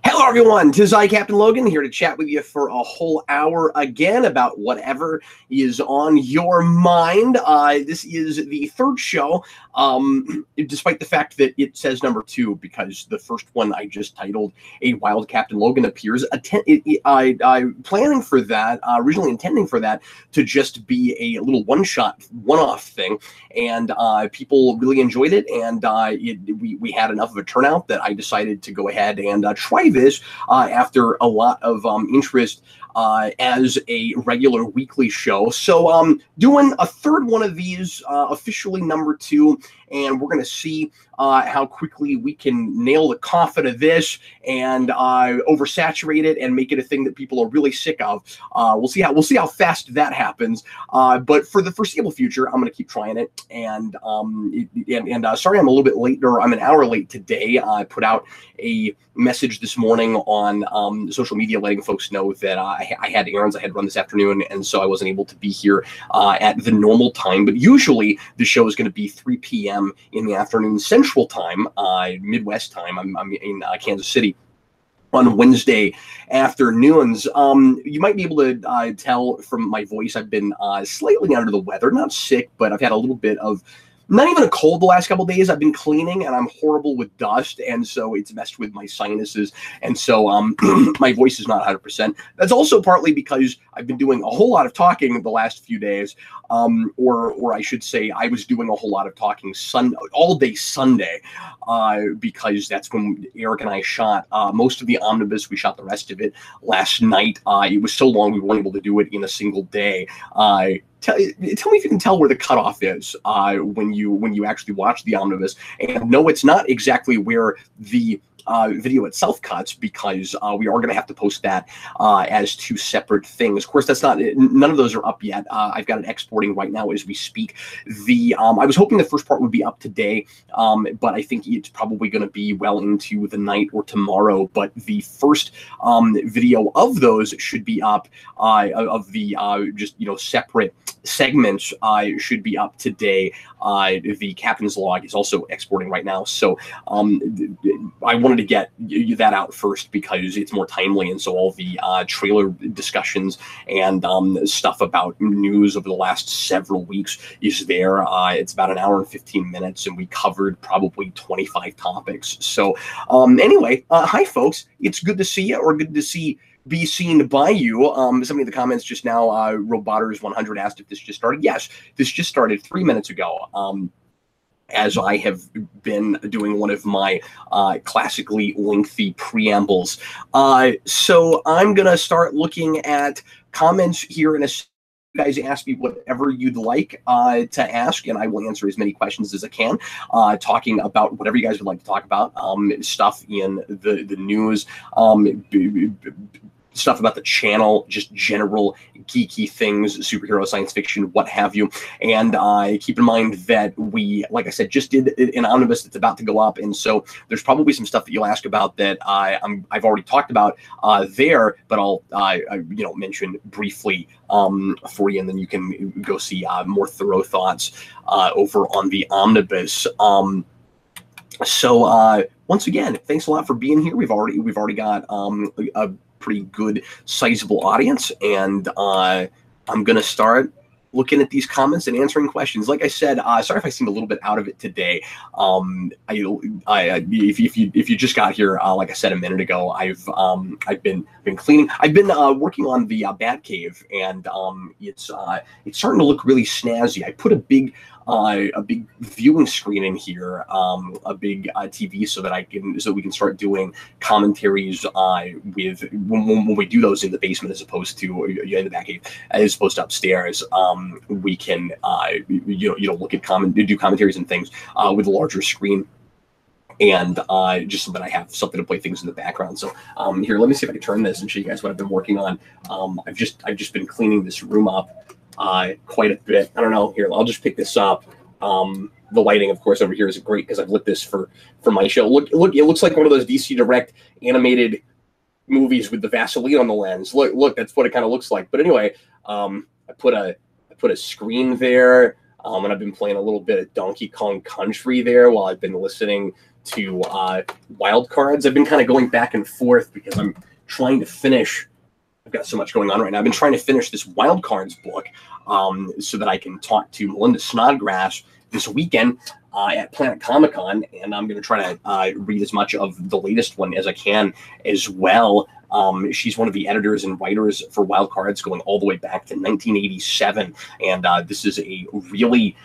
Hello, everyone. 'Tis I, Captain Logan, here to chat with you for a whole hour again about whatever is on your mind. This is the third show, despite the fact that it says number 2, because the first one I just titled "A Wild Captain Logan Appears." Planning for that, originally intending for that to just be a little one-shot, one-off thing, and people really enjoyed it, and we had enough of a turnout that I decided to go ahead and try this after a lot of interest as a regular weekly show. So doing a third one of these, officially number 2, and we're going to see how quickly we can nail the coffin of this and oversaturate it and make it a thing that people are really sick of. We'll see how fast that happens. But for the foreseeable future, I'm going to keep trying it. And sorry, I'm a little bit late, or I'm an hour late today. I put out a message this morning on social media letting folks know that I had errands I had to run this afternoon, and so I wasn't able to be here at the normal time. But usually the show is going to be 3 p.m. in the afternoon Central Time, Midwest time. I'm in Kansas City on Wednesday afternoons. You might be able to tell from my voice I've been slightly under the weather, not sick, but I've had a little bit of not even a cold the last couple of days. I've been cleaning, and I'm horrible with dust, and so it's messed with my sinuses, and so my voice is not 100%. That's also partly because I've been doing a whole lot of talking the last few days, or I should say I was doing a whole lot of talking all day Sunday, because that's when Eric and I shot most of the omnibus. We shot the rest of it last night. It was so long we weren't able to do it in a single day. Tell me if you can tell where the cutoff is when you actually watch the omnibus. And no, it's not exactly where the video itself cuts, because we are going to have to post that as 2 separate things. Of course, none of those are up yet. I've got it exporting right now as we speak. I was hoping the first part would be up today, but I think it's probably going to be well into the night or tomorrow. But the first video of those should be up, of the separate segments should be up today. The captain's log is also exporting right now, so I wanted to get that out first because it's more timely, and so all the trailer discussions and stuff about news over the last several weeks is there. It's about an hour and 15 minutes, and we covered probably 25 topics. So anyway, hi folks, it's good to see you, or good to be seen by you. Somebody in the comments just now, Roboters100 asked if this just started. Yes, this just started 3 minutes ago. As I have been doing one of my classically lengthy preambles. So I'm going to start looking at comments here in a second. You guys ask me whatever you'd like to ask, and I will answer as many questions as I can, talking about whatever you guys would like to talk about, stuff in the news, stuff about the channel, just general geeky things, superhero, science fiction, what have you. And keep in mind that we, like I said, just did an omnibus that's about to go up, and so there's probably some stuff that you'll ask about that I've already talked about there, but I'll mention briefly for you, and then you can go see more thorough thoughts over on the omnibus. So once again, thanks a lot for being here. We've already got a pretty good sizable audience, and I'm gonna start looking at these comments and answering questions. Like I said, sorry if I seemed a little bit out of it today. If you just got here, like I said a minute ago, I've been cleaning. I've been working on the Batcave, and it's starting to look really snazzy. I put a big viewing screen in here, a big TV, so we can start doing commentaries with when we do those in the basement, as opposed to in the back cave, as opposed to upstairs. We can look at do commentaries and things with a larger screen, and just so that I have something to play things in the background. So here, let me see if I can turn this and show you guys what I've been working on. I've just been cleaning this room up quite a bit. I don't know. Here, I'll just pick this up. The lighting, of course, over here is great because I've lit this for my show. Look! It looks like one of those DC Direct animated movies with the Vaseline on the lens. Look! That's what it kind of looks like. But anyway, I put a screen there, and I've been playing a little bit of Donkey Kong Country there while I've been listening to wild cards. I've been kind of going back and forth because I'm trying to finish. I've got so much going on right now. I've been trying to finish this wild cards book so that I can talk to Melinda Snodgrass this weekend at Planet Comic Con, and I'm going to try to read as much of the latest one as I can as well. She's one of the editors and writers for Wild Cards going all the way back to 1987, and this is a really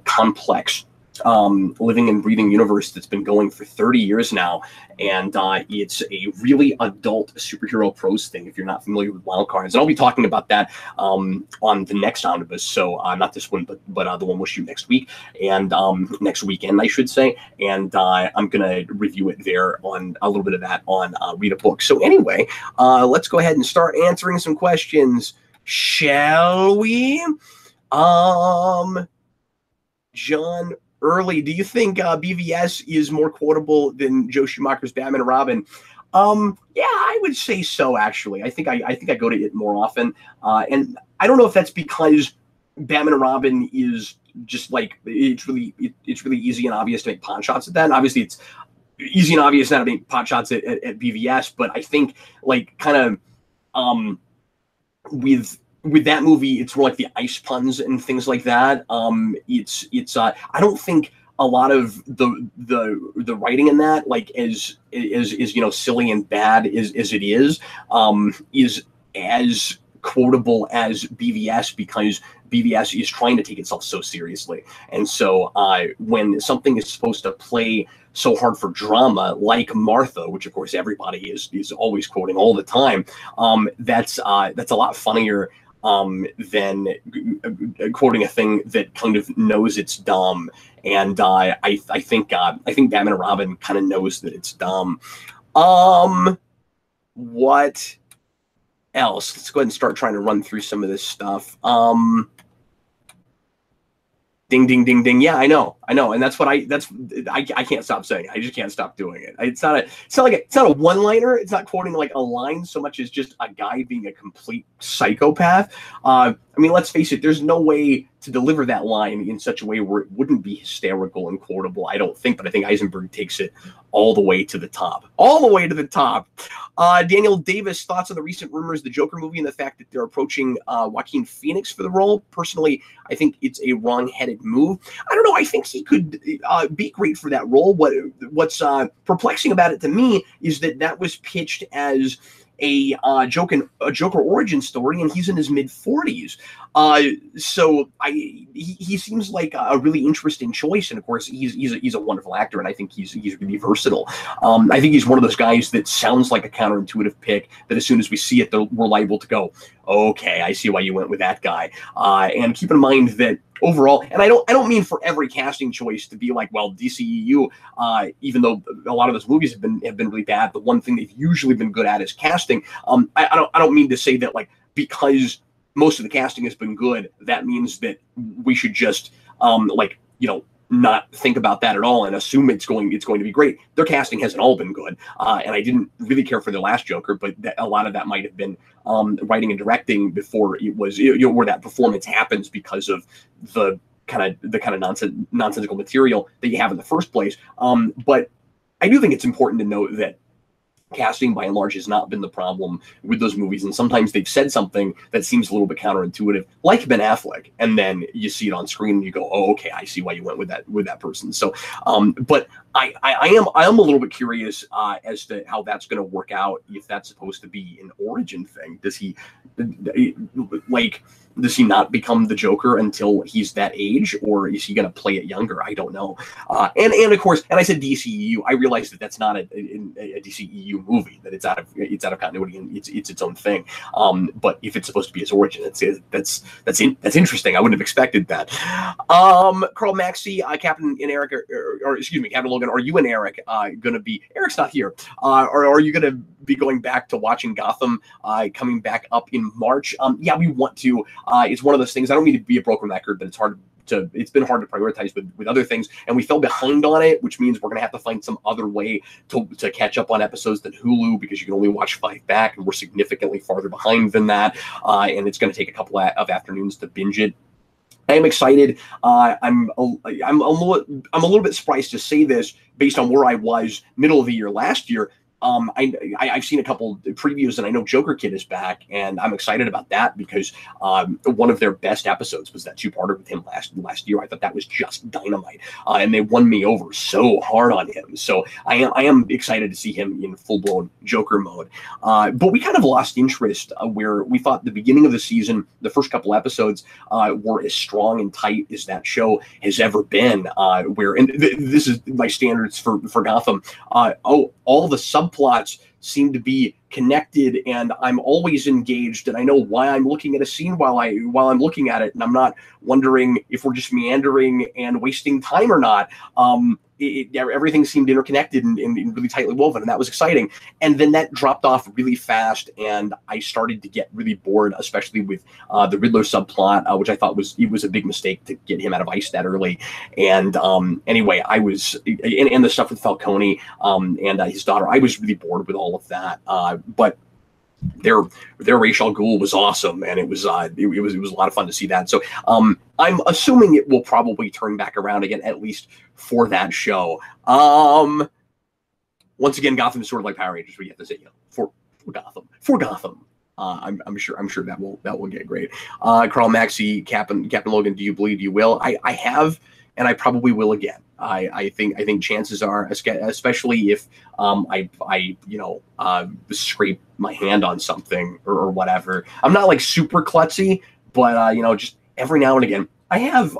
complex living and breathing universe that's been going for 30 years now, and it's a really adult superhero prose thing if you're not familiar with Wild Cards. And I'll be talking about that on the next omnibus, so not this one, but the one we'll shoot next week, and next weekend, I should say, and I'm gonna review it there on a little bit of that on Read a Book. So anyway, let's go ahead and start answering some questions, shall we? John Early, do you think BVS is more quotable than Joe Schumacher's Batman and Robin? Yeah, I would say so. Actually, I think I go to it more often, and I don't know if that's because Batman and Robin is just like it's really easy and obvious to make pot shots at that. And obviously, it's easy and obvious not to make pot shots at BVS, but I think like kind of with that movie, it's more like the ice puns and things like that. I don't think a lot of the writing in that, like is silly and bad as it is as quotable as BVS, because BVS is trying to take itself so seriously. And so when something is supposed to play so hard for drama, like Martha, which of course everybody is always quoting all the time, that's a lot funnier than quoting a thing that kind of knows it's dumb. And I think Batman and Robin kind of knows that it's dumb. What else? Let's go ahead and start trying to run through some of this stuff. Ding, ding, ding, ding. Yeah, I know. And that's what I can't stop saying. I just can't stop doing it. It's not a one-liner. It's not quoting like a line so much as just a guy being a complete psychopath. I mean, let's face it, there's no way to deliver that line in such a way where it wouldn't be hysterical and quotable, I don't think, but I think Eisenberg takes it all the way to the top. All the way to the top. Daniel Davis, thoughts on the recent rumors, the Joker movie, and the fact that they're approaching Joaquin Phoenix for the role? Personally, I think it's a wrong-headed move. I don't know. I think he could be great for that role. What's perplexing about it to me is that was pitched as a Joker origin story, and he's in his mid-40s. So he seems like a really interesting choice, and of course he's a wonderful actor, and I think he's really versatile. I think he's one of those guys that sounds like a counterintuitive pick that as soon as we see it, we're liable to go, okay, I see why you went with that guy. And keep in mind that overall, and I don't mean for every casting choice to be like, well, DCEU, even though a lot of those movies have been really bad, the one thing they've usually been good at is casting. I don't mean to say that like because most of the casting has been good, that means that we should just not think about that at all and assume it's going to be great. Their casting hasn't all been good, and I didn't really care for the last Joker, but a lot of that might have been writing and directing before it was where that performance happens because of the kind of nonsensical material that you have in the first place. But I do think it's important to note that casting by and large has not been the problem with those movies, and sometimes they've said something that seems a little bit counterintuitive, like Ben Affleck, and then you see it on screen and you go, oh, okay, I see why you went with that person. So but I am a little bit curious as to how that's going to work out, if that's supposed to be an origin thing. Does he not become the Joker until he's that age, or is he going to play it younger? I don't know. And of course, and I said DCEU. I realize that that's not a DCEU movie, that it's out of continuity and it's its own thing. But if it's supposed to be his origin, that's interesting. I wouldn't have expected that. Carl Maxey, Captain and Eric, or excuse me, Captain Logan. Are you and Eric going to be? Eric's not here. Or are you going to be going back to watching Gotham coming back up in March? Yeah, we want to. It's one of those things. I don't mean to be a broken record, but it's been hard to prioritize with other things, and we fell behind on it, which means we're going to have to find some other way to catch up on episodes than Hulu, because you can only watch 5 back, and we're significantly farther behind than that, and it's going to take a couple of afternoons to binge it. I am excited. I'm a little bit surprised to say this based on where I was middle of the year last year. I've seen a couple previews, and I know Joker Kid is back, and I'm excited about that because one of their best episodes was that two-parter with him last year. I thought that was just dynamite, and they won me over so hard on him. So I am excited to see him in full-blown Joker mode. But we kind of lost interest where we thought the beginning of the season, the first couple episodes, were as strong and tight as that show has ever been. This is my standards for Gotham. All the subplots seem to be connected, and I'm always engaged, and I know why I'm looking at a scene while I'm looking at it, and I'm not wondering if we're just meandering and wasting time or not. Everything seemed interconnected and really tightly woven, and that was exciting. And then that dropped off really fast, and I started to get really bored, especially with the Riddler subplot, which I thought was a big mistake to get him out of ice that early. And anyway, I was and the stuff with Falcone and his daughter, I was really bored with all of that. But their Ra's al Ghul was awesome, and it was a lot of fun to see that. So I'm assuming it will probably turn back around again, at least for that show. Once again, Gotham is sort of like Power Rangers. We have to say, for Gotham. I'm sure that will get great. Carl Maxey, Captain Logan, do you believe you will? I have, and I probably will again. I think chances are, especially if I scrape my hand on something or whatever. I'm not like super klutzy, but just every now and again. I have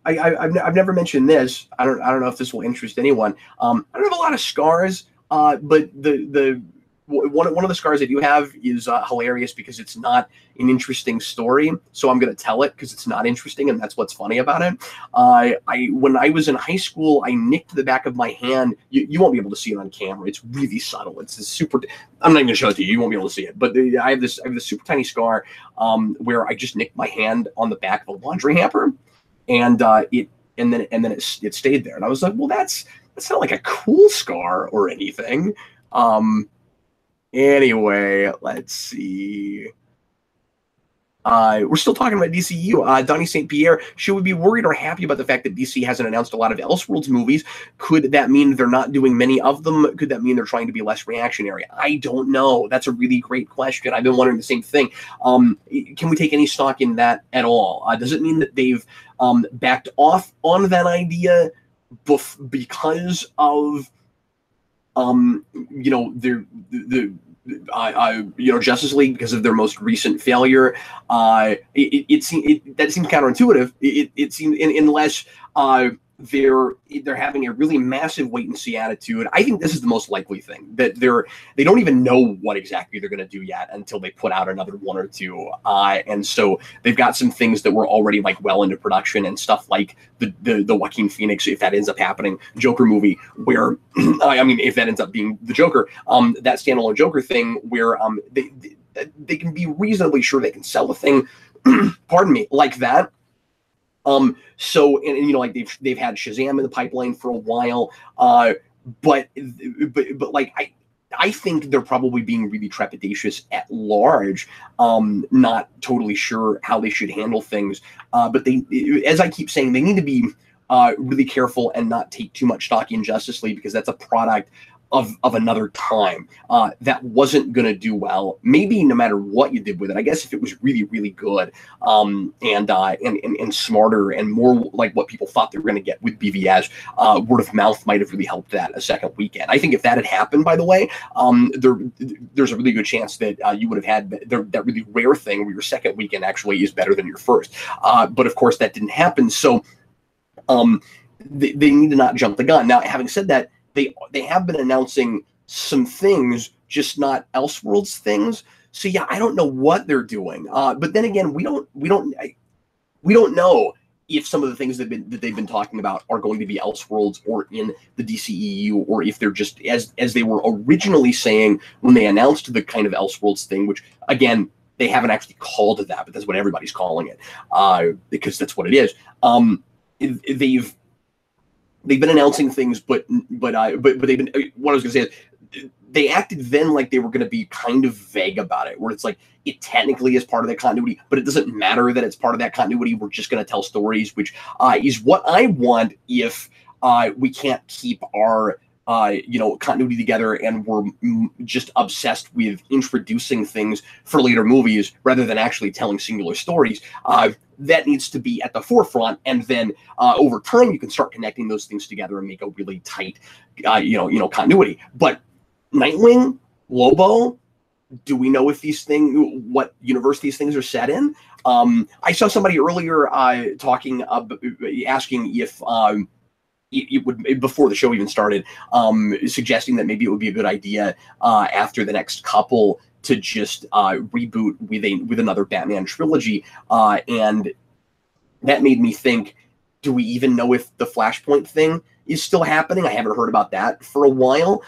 I've never mentioned this. I don't know if this will interest anyone. I don't have a lot of scars, but the one of the scars I do have is hilarious because it's not an interesting story. So I'm going to tell it because it's not interesting, and that's what's funny about it. When I was in high school, I nicked the back of my hand. You won't be able to see it on camera. It's really subtle. It's a super. I'm not even going to show it to you. You won't be able to see it. But I have this super tiny scar where I just nicked my hand on the back of a laundry hamper, and it stayed there. And I was like, well, that's not like a cool scar or anything. Anyway, let's see. We're still talking about DCU. Donnie St. Pierre, should we be worried or happy about the fact that DC hasn't announced a lot of Elseworlds movies? Could that mean they're not doing many of them? Could that mean they're trying to be less reactionary? I don't know. That's a really great question. I've been wondering the same thing. Can we take any stock in that at all? Does it mean that they've backed off on that idea because of Justice League, because of their most recent failure? That seems counterintuitive. It seems unless they're having a really massive wait and see attitude. I think this is the most likely thing, that they don't even know what exactly they're going to do yet until they put out another one or two. And so they've got some things that were already like well into production, and stuff like the Joaquin Phoenix, if that ends up happening, Joker movie, where if that ends up being the Joker, that standalone Joker thing, where they can be reasonably sure they can sell the thing, pardon me, like that. So like they've had Shazam in the pipeline for a while, but like I think they're probably being really trepidatious at large, not totally sure how they should handle things. But they, as I keep saying, they need to be really careful and not take too much stock in Justice League, because that's a product of another time that wasn't going to do well, maybe no matter what you did with it. I guess if it was really, really good and smarter and more like what people thought they were going to get with BVS, word of mouth might have really helped that a second weekend. I think if that had happened, by the way, there's a really good chance that you would have had that really rare thing where your second weekend actually is better than your first. But of course that didn't happen. So they need to not jump the gun. Now, having said that, they have been announcing some things, just not Elseworlds things. So yeah, I don't know what they're doing. But then again, we don't know if some of the things that they've been talking about are going to be Elseworlds or in the DCEU, or if they're just as they were originally saying when they announced the kind of Elseworlds thing, which again, they haven't actually called it that, but that's what everybody's calling it, because that's what it is. They've been announcing things, but they've been. What I was going to say is, they acted then like they were going to be kind of vague about it, where it's like it technically is part of that continuity, but it doesn't matter that it's part of that continuity. We're just going to tell stories, which is what I want if we can't keep our continuity together, and we're just obsessed with introducing things for later movies rather than actually telling singular stories. That needs to be at the forefront, and then over time you can start connecting those things together and make a really tight, continuity. But Nightwing, Lobo, do we know if what universe these things are set in? I saw somebody earlier asking if it would, before the show even started, suggesting that maybe it would be a good idea after the next couple to just reboot with another Batman trilogy, and that made me think, do we even know if the Flashpoint thing is still happening? I haven't heard about that for a while.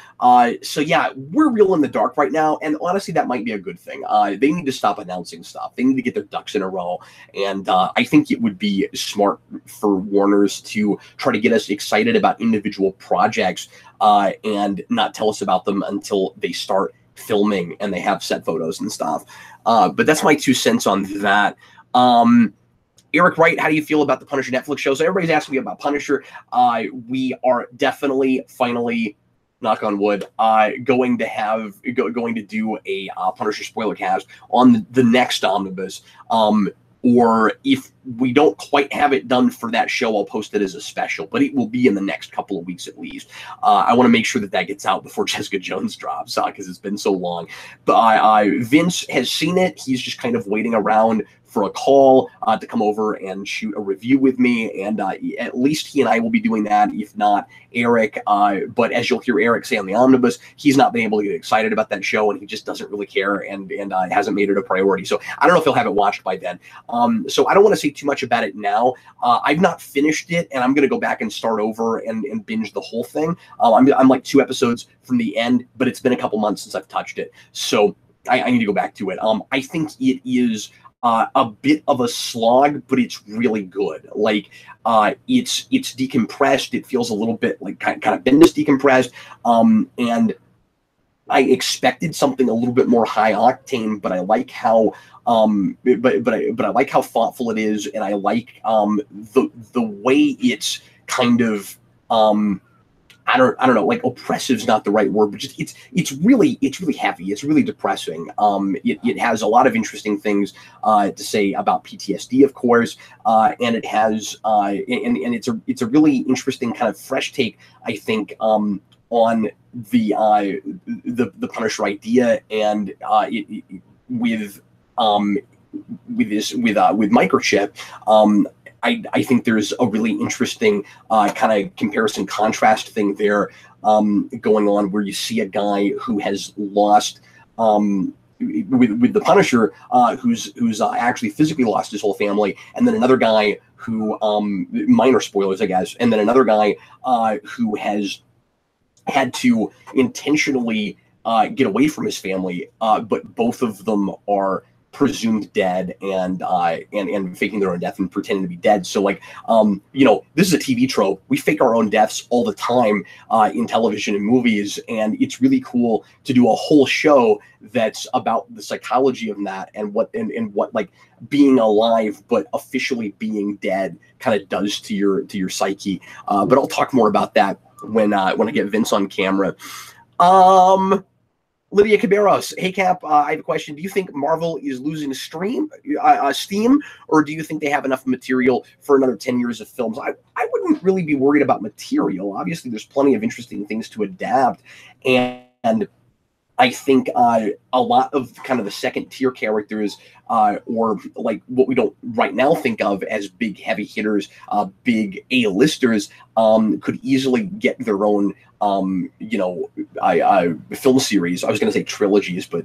So yeah, we're real in the dark right now, and honestly, that might be a good thing. They need to stop announcing stuff. They need to get their ducks in a row, and I think it would be smart for Warner's to try to get us excited about individual projects and not tell us about them until they start filming and they have set photos and stuff. But that's my 2 cents on that. Eric Wright, how do you feel about the Punisher Netflix show? So everybody's asking me about Punisher. We are definitely, finally, knock on wood, going to do a Punisher spoiler cast on the next omnibus. Or if we don't quite have it done for that show, I'll post it as a special, but it will be in the next couple of weeks at least. I want to make sure that gets out before Jessica Jones drops, because it's been so long. But Vince has seen it. He's just kind of waiting around for a call to come over and shoot a review with me, and at least he and I will be doing that, if not Eric. But as you'll hear Eric say on the omnibus, he's not been able to get excited about that show, and he just doesn't really care, and hasn't made it a priority. So I don't know if he'll have it watched by then. So I don't want to say too much about it now. I've not finished it, and I'm going to go back and start over and binge the whole thing. I'm like 2 episodes from the end, but it's been a couple months since I've touched it, so I need to go back to it. I think it is a bit of a slog, but it's really good. Like, it's decompressed. It feels a little bit like kind of Bendis decompressed. And I expected something a little bit more high octane, but I like how but I like how thoughtful it is, and I like the way it's kind of I don't know, like oppressive's not the right word, but just it's really heavy. It's really depressing. It has a lot of interesting things to say about PTSD, of course, and it has and it's a really interesting kind of fresh take, I think, on the Punisher idea, and with microchip. I think there's a really interesting kind of comparison contrast thing there going on, where you see a guy who has lost with the Punisher, who's actually physically lost his whole family, and then another guy who minor spoilers, I guess, and then another guy who has had to intentionally get away from his family, but both of them are presumed dead and faking their own death and pretending to be dead. So like, this is a TV trope. We fake our own deaths all the time in television and movies, and it's really cool to do a whole show that's about the psychology of that and what like being alive but officially being dead kind of does to your psyche. But I'll talk more about that when I get Vince on camera. Lydia Caberos, hey Cap, I have a question. Do you think Marvel is losing steam, or do you think they have enough material for another 10 years of films? I wouldn't really be worried about material. Obviously, there's plenty of interesting things to adapt, and I think a lot of kind of the second tier characters, or like what we don't right now think of as big heavy hitters, big A-listers, could easily get their own film series. I was going to say trilogies, but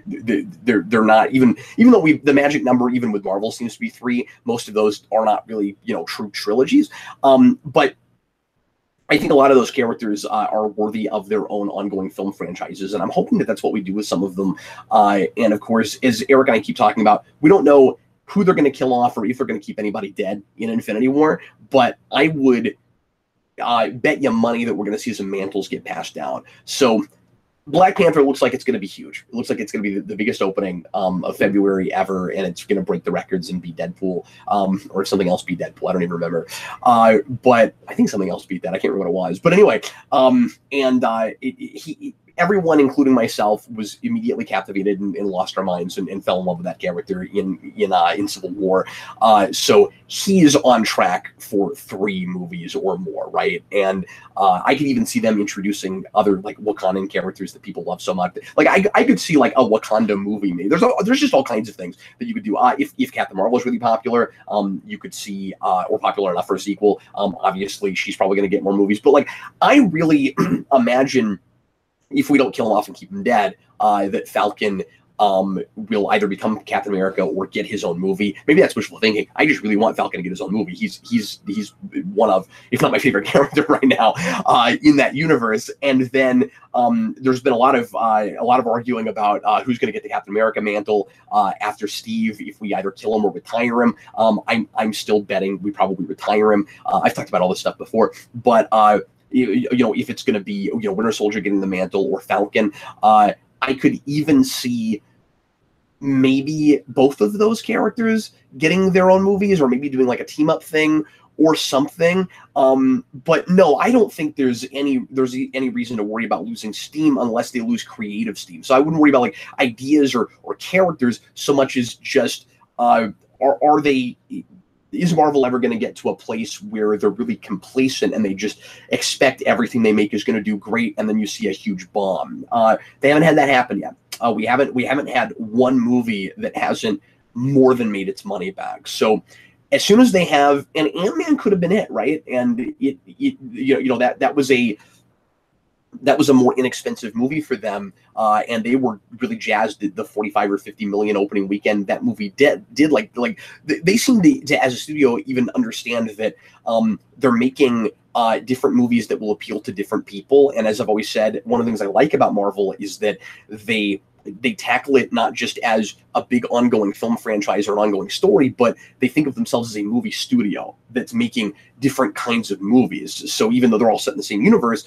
they're not, even though the magic number even with Marvel seems to be 3. Most of those are not really true trilogies. But I think a lot of those characters are worthy of their own ongoing film franchises, and I'm hoping that that's what we do with some of them. And of course, as Eric and I keep talking about, we don't know who they're going to kill off or if they're going to keep anybody dead in Infinity War, but I would bet you money that we're going to see some mantles get passed down. So Black Panther looks like it's going to be huge. It looks like it's going to be the biggest opening of February ever, and it's going to break the records and beat Deadpool, or something else beat Deadpool. I don't even remember. But I think something else beat that. I can't remember what it was. But anyway, everyone, including myself, was immediately captivated and lost our minds and fell in love with that character in Civil War. So he is on track for 3 movies or more, right? And I could even see them introducing other like Wakandan characters that people love so much. Like I could see like a Wakanda movie made. There's just all kinds of things that you could do. If Captain Marvel is really popular, you could see or popular enough for a sequel. Obviously, she's probably going to get more movies. But like I really imagine, if we don't kill him off and keep him dead, that Falcon will either become Captain America or get his own movie. Maybe that's wishful thinking. I just really want Falcon to get his own movie. He's one of, if not my favorite character right now, in that universe. And then there's been a lot of arguing about who's going to get the Captain America mantle after Steve, if we either kill him or retire him. I'm still betting we probably retire him. I've talked about all this stuff before, but you know, if it's going to be, you know, Winter Soldier getting the mantle or Falcon, I could even see maybe both of those characters getting their own movies, or maybe doing like a team up thing or something. But no, I don't think there's any reason to worry about losing steam unless they lose creative steam. So I wouldn't worry about like ideas or characters so much as just is Marvel ever going to get to a place where they're really complacent and they just expect everything they make is going to do great, and then you see a huge bomb? They haven't had that happen yet. We haven't had one movie that hasn't more than made its money back. So as soon as they have, and Ant-Man could have been it, right? And that was a more inexpensive movie for them, and they were really jazzed at the 45 or 50 million opening weekend that movie did. Like they seem to, as a studio, even understand that they're making different movies that will appeal to different people. And as I've always said, one of the things I like about Marvel is that they tackle it not just as a big ongoing film franchise or an ongoing story, but they think of themselves as a movie studio that's making different kinds of movies. So even though they're all set in the same universe,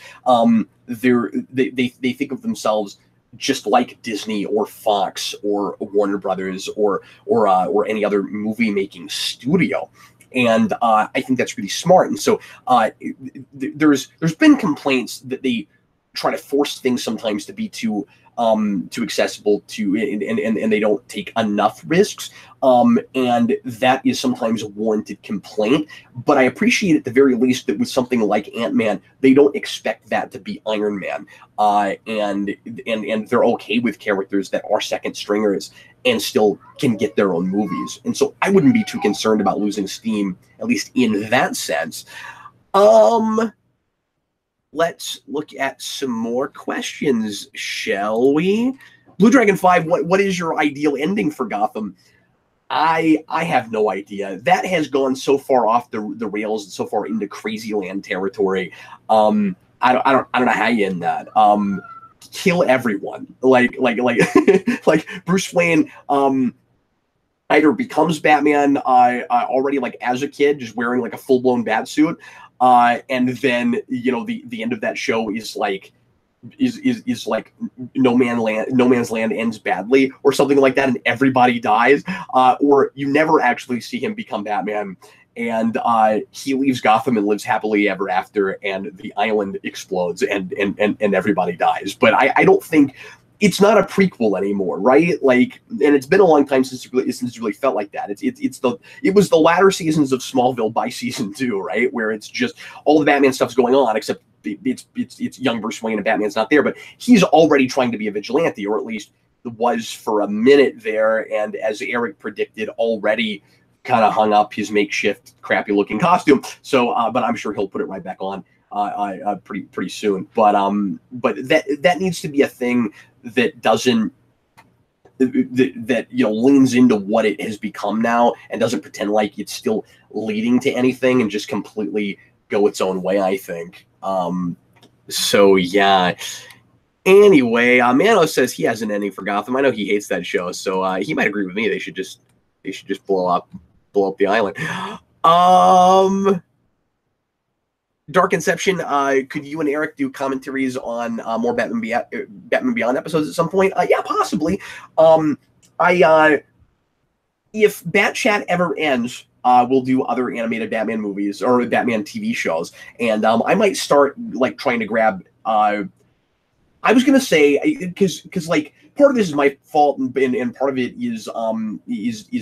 they think of themselves just like Disney or Fox or Warner Brothers or any other movie making studio. And I think that's really smart. And so there's been complaints that they try to force things sometimes to be too accessible to, and they don't take enough risks. And that is sometimes a warranted complaint. But I appreciate at the very least that with something like Ant-Man, they don't expect that to be Iron Man. And they're okay with characters that are second stringers and still can get their own movies. And so I wouldn't be too concerned about losing steam, at least in that sense. Let's look at some more questions, shall we? Blue Dragon 5, what is your ideal ending for Gotham? I have no idea. That has gone so far off the rails and so far into crazy land territory. I don't know how you end that. Kill everyone. Like Bruce Wayne either becomes Batman already like as a kid, just wearing like a full-blown bat suit, and then the end of that show is like no man's land ends badly or something like that, and everybody dies, or you never actually see him become Batman, and he leaves Gotham and lives happily ever after, and the island explodes and everybody dies. But I don't think it's not a prequel anymore, right? Like, and it's been a long time since it really felt like that. It was the latter seasons of Smallville by season 2, right, where it's just all the Batman stuff's going on, except it's young Bruce Wayne and Batman's not there, but he's already trying to be a vigilante, or at least was for a minute there, and as Eric predicted, already kind of hung up his makeshift crappy looking costume. So but I'm sure he'll put it right back on pretty soon. But that needs to be a thing that doesn't that leans into what it has become now and doesn't pretend like it's still leading to anything and just completely go its own way, I think. So yeah. Anyway, Mano says he has an ending for Gotham. I know he hates that show, so he might agree with me. They should just blow up the island. Dark Inception, could you and Eric do commentaries on more Batman Beyond episodes at some point? Yeah, possibly. I if Bat Chat ever ends, we'll do other animated Batman movies or Batman TV shows, and I might start like trying to grab. I was gonna say because like part of this is my fault, and part of it is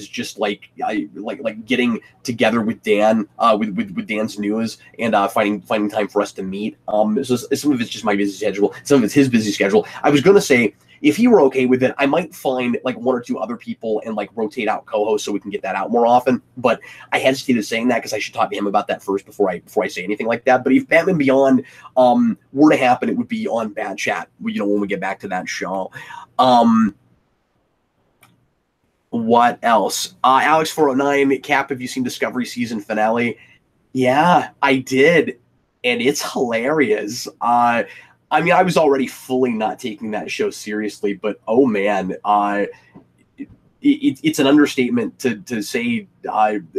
just like like getting together with Dan with Dan's news and finding time for us to meet. So some of it's just my busy schedule, some of it's his busy schedule. I was gonna say, if he were okay with it, I might find like one or two other people and like rotate out co-hosts so we can get that out more often. But I hesitated saying that because I should talk to him about that first before I say anything like that. But if Batman Beyond were to happen, it would be on Bad Chat, when we get back to that show. What else? Alex 409, Cap, have you seen Discovery season finale? Yeah, I did, and it's hilarious. I mean, I was already fully not taking that show seriously, but oh man, it's an understatement to say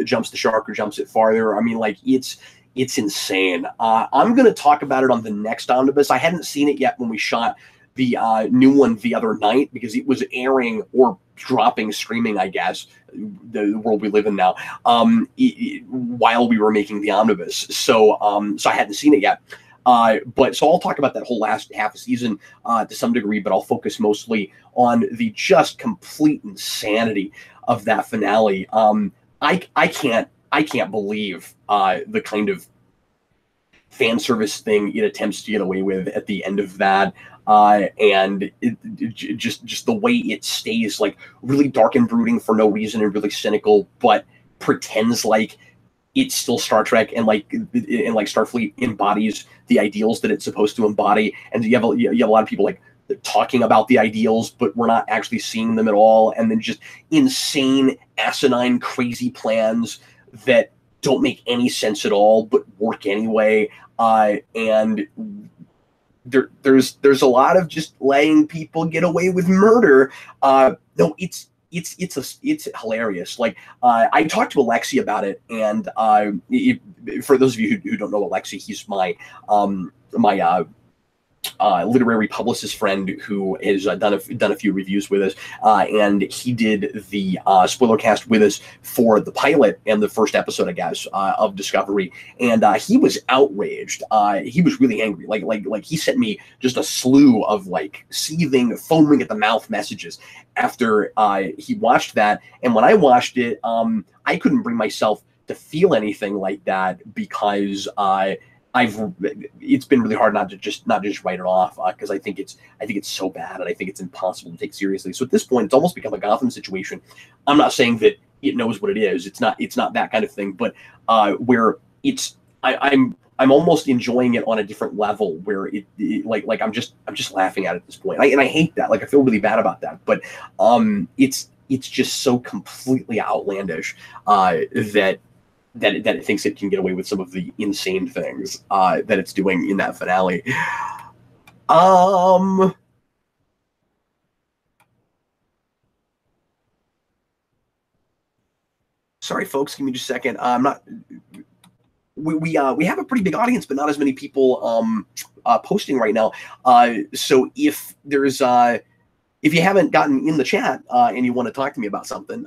jumps the shark or jumps it farther. I mean, like it's insane. I'm gonna talk about it on the next omnibus. I hadn't seen it yet when we shot the new one the other night because it was airing or dropping streaming, I guess, the world we live in now, while we were making the omnibus. So I hadn't seen it yet. But so I'll talk about that whole last half of season to some degree, but I'll focus mostly on the just complete insanity of that finale. I can't believe the kind of fan service thing it attempts to get away with at the end of that. And just the way it stays like really dark and brooding for no reason and really cynical, but pretends like it's still Star Trek and like Starfleet embodies the ideals that it's supposed to embody. And you have a lot of people like talking about the ideals, but we're not actually seeing them at all. And then just insane, asinine, crazy plans that don't make any sense at all, but work anyway. And there's a lot of just letting people get away with murder. No, it's hilarious. Like I talked to Alexi about it, and for those of you who don't know Alexi, he's my literary publicist friend who has done a few reviews with us, and he did the spoiler cast with us for the pilot and the first episode, I guess, of Discovery, and he was outraged. He was really angry. Like he sent me just a slew of like seething, foaming at the mouth messages after he watched that. And when I watched it, I couldn't bring myself to feel anything like that because it's been really hard not to just write it off because I think it's so bad and I think it's impossible to take seriously. So at this point, it's almost become a Gotham situation. I'm not saying that it knows what it is. It's not that kind of thing, but where I'm almost enjoying it on a different level where like I'm just laughing at it at this point. And I hate that. Like I feel really bad about that. But it's just so completely outlandish that it thinks it can get away with some of the insane things that it's doing in that finale. Sorry, folks. Give me just a second. I'm not. We have a pretty big audience, but not as many people posting right now. So if there's if you haven't gotten in the chat and you want to talk to me about something,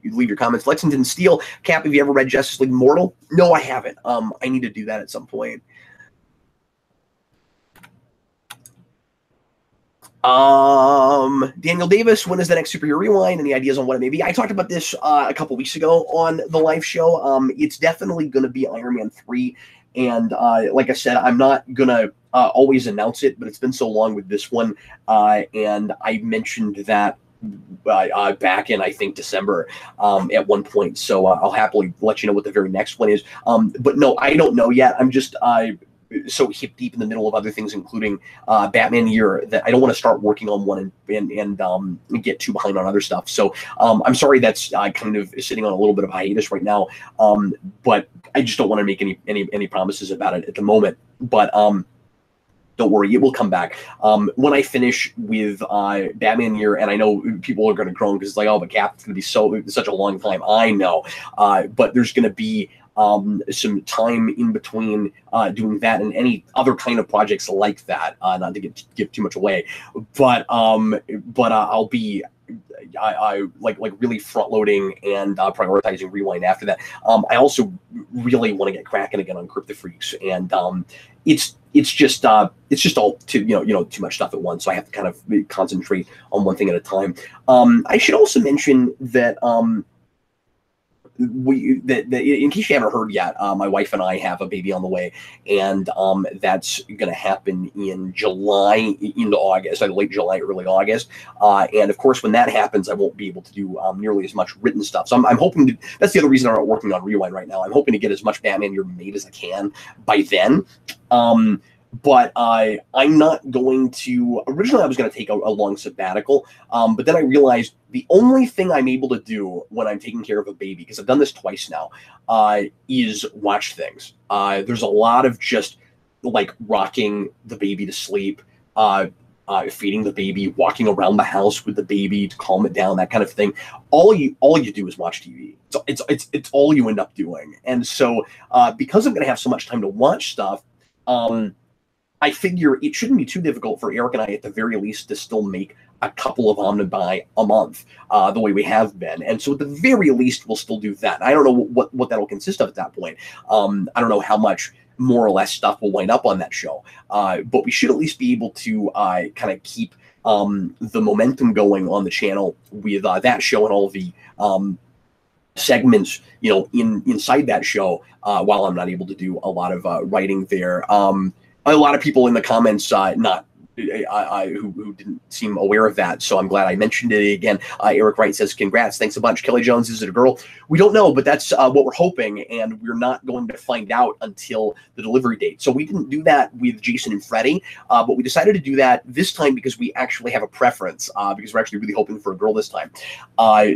leave your comments. Lexington Steele, Cap, have you ever read Justice League Mortal? No, I haven't. I need to do that at some point. Daniel Davis, when is the next Superhero Rewind? Any ideas on what it may be? I talked about this a couple weeks ago on the live show. It's definitely going to be Iron Man 3. And like I said, I'm not going to always announce it, but it's been so long with this one. And I mentioned that back in, I think, December at one point. So I'll happily let you know what the very next one is. But no, I don't know yet. I'm just so hip deep in the middle of other things, including Batman Year, that I don't want to start working on one and get too behind on other stuff. So I'm sorry that's kind of sitting on a little bit of hiatus right now. But I just don't want to make any promises about it at the moment. But don't worry, it will come back. When I finish with Batman Year, and I know people are going to groan because it's like, oh, but Cap, it's going to be such a long time. I know. But there's going to be some time in between doing that and any other kind of projects like that. Not to give too much away, but I'll be I like really front loading and prioritizing Rewind after that. I also really want to get cracking again on Crypto Freaks, and it's just all too too much stuff at once. So I have to kind of concentrate on one thing at a time. I should also mention that in case you haven't heard yet, my wife and I have a baby on the way, and that's going to happen in July into August, like late July, early August. And of course, when that happens, I won't be able to do nearly as much written stuff. So I'm hoping to. That's the other reason I'm not working on Rewind right now. I'm hoping to get as much Batman Year made as I can by then. But I'm not going to. Originally, I was going to take a long sabbatical, but then I realized the only thing I'm able to do when I'm taking care of a baby, because I've done this twice now, is watch things. There's a lot of just like rocking the baby to sleep, feeding the baby, walking around the house with the baby to calm it down, that kind of thing. All you do is watch TV. So it's all you end up doing. And so because I'm going to have so much time to watch stuff, I figure it shouldn't be too difficult for Eric and I, at the very least, to still make a couple of omnibuy a month, the way we have been. And so at the very least, we'll still do that. I don't know what that'll consist of at that point. I don't know how much more or less stuff will wind up on that show. But we should at least be able to kind of keep the momentum going on the channel with that show and all the segments, inside that show, while I'm not able to do a lot of writing there. A lot of people in the comments who didn't seem aware of that, so I'm glad I mentioned it again. Eric Wright says, congrats, thanks a bunch. Kelly Jones, is it a girl? We don't know, but that's what we're hoping, and we're not going to find out until the delivery date. So we didn't do that with Jason and Freddie, but we decided to do that this time because we actually have a preference, because we're actually really hoping for a girl this time.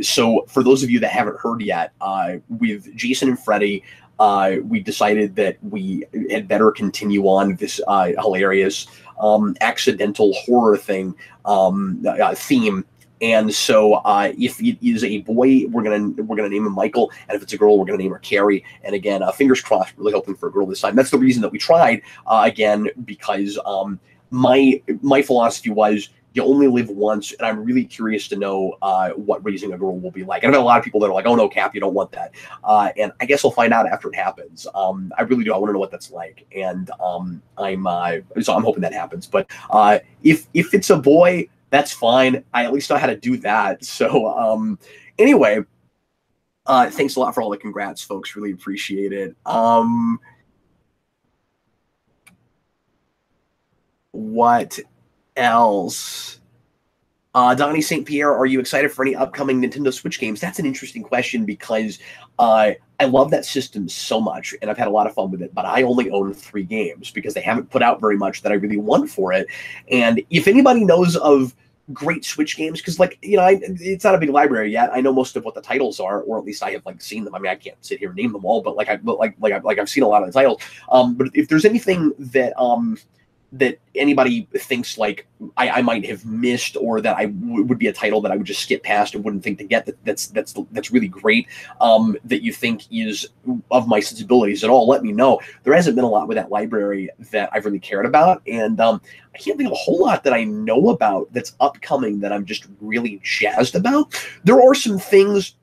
So for those of you that haven't heard yet, with Jason and Freddie, we decided that we had better continue on this hilarious accidental horror thing theme. And so if it is a boy, we're gonna name him Michael, and if it's a girl, we're gonna name her Carrie. And again, fingers crossed, really hoping for a girl this time. That's the reason that we tried again, because my philosophy was, you only live once, and I'm really curious to know what raising a girl will be like. And I've had a lot of people that are like, oh no, Cap, you don't want that. And I guess I'll find out after it happens. I really do. I want to know what that's like. And so I'm hoping that happens. But if it's a boy, that's fine. I at least know how to do that. So anyway, thanks a lot for all the congrats, folks. Really appreciate it. What else? Donnie St. Pierre, are you excited for any upcoming Nintendo Switch games? That's an interesting question, because I love that system so much, and I've had a lot of fun with it, but I only own 3 games because they haven't put out very much that I really want for it. And if anybody knows of great Switch games, because it's not a big library yet. I know most of what the titles are, or at least I have seen them. I mean, I can't sit here and name them all, but I've seen a lot of the titles. But if there's anything that that anybody thinks like I might have missed, or that would be a title that I would just skip past and wouldn't think to get, that's really great, that you think is of my sensibilities at all, let me know. There hasn't been a lot with that library that I've really cared about, and I can't think of a whole lot that I know about that's upcoming that I'm just really jazzed about. There are some things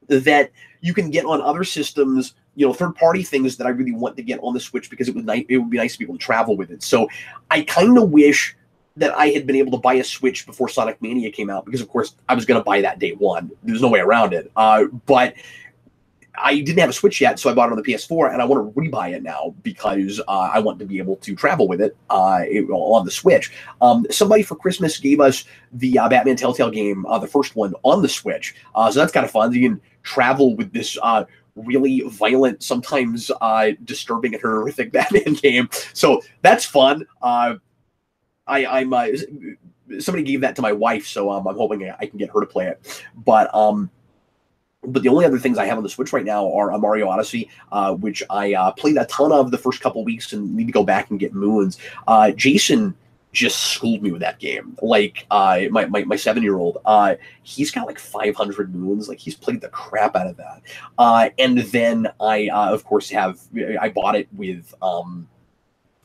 that you can get on other systems, third-party things that I really want to get on the Switch, because it would be nice to be able to travel with it. So I kind of wish that I had been able to buy a Switch before Sonic Mania came out, because of course I was going to buy that day one. There's no way around it. But I didn't have a Switch yet, so I bought it on the PS4, and I want to rebuy it now because I want to be able to travel with it on the Switch. Somebody for Christmas gave us the Batman Telltale game, the first one, on the Switch. So that's kind of fun. You can travel with this really violent, sometimes disturbing and horrific Batman game. So that's fun. Somebody gave that to my wife, so I'm hoping I can get her to play it. But the only other things I have on the Switch right now are Mario Odyssey, which I played a ton of the first couple weeks and need to go back and get Moons. Jason just schooled me with that game. Like my 7-year-old, he's got like 500 moons. Like he's played the crap out of that. And then I of course I bought it with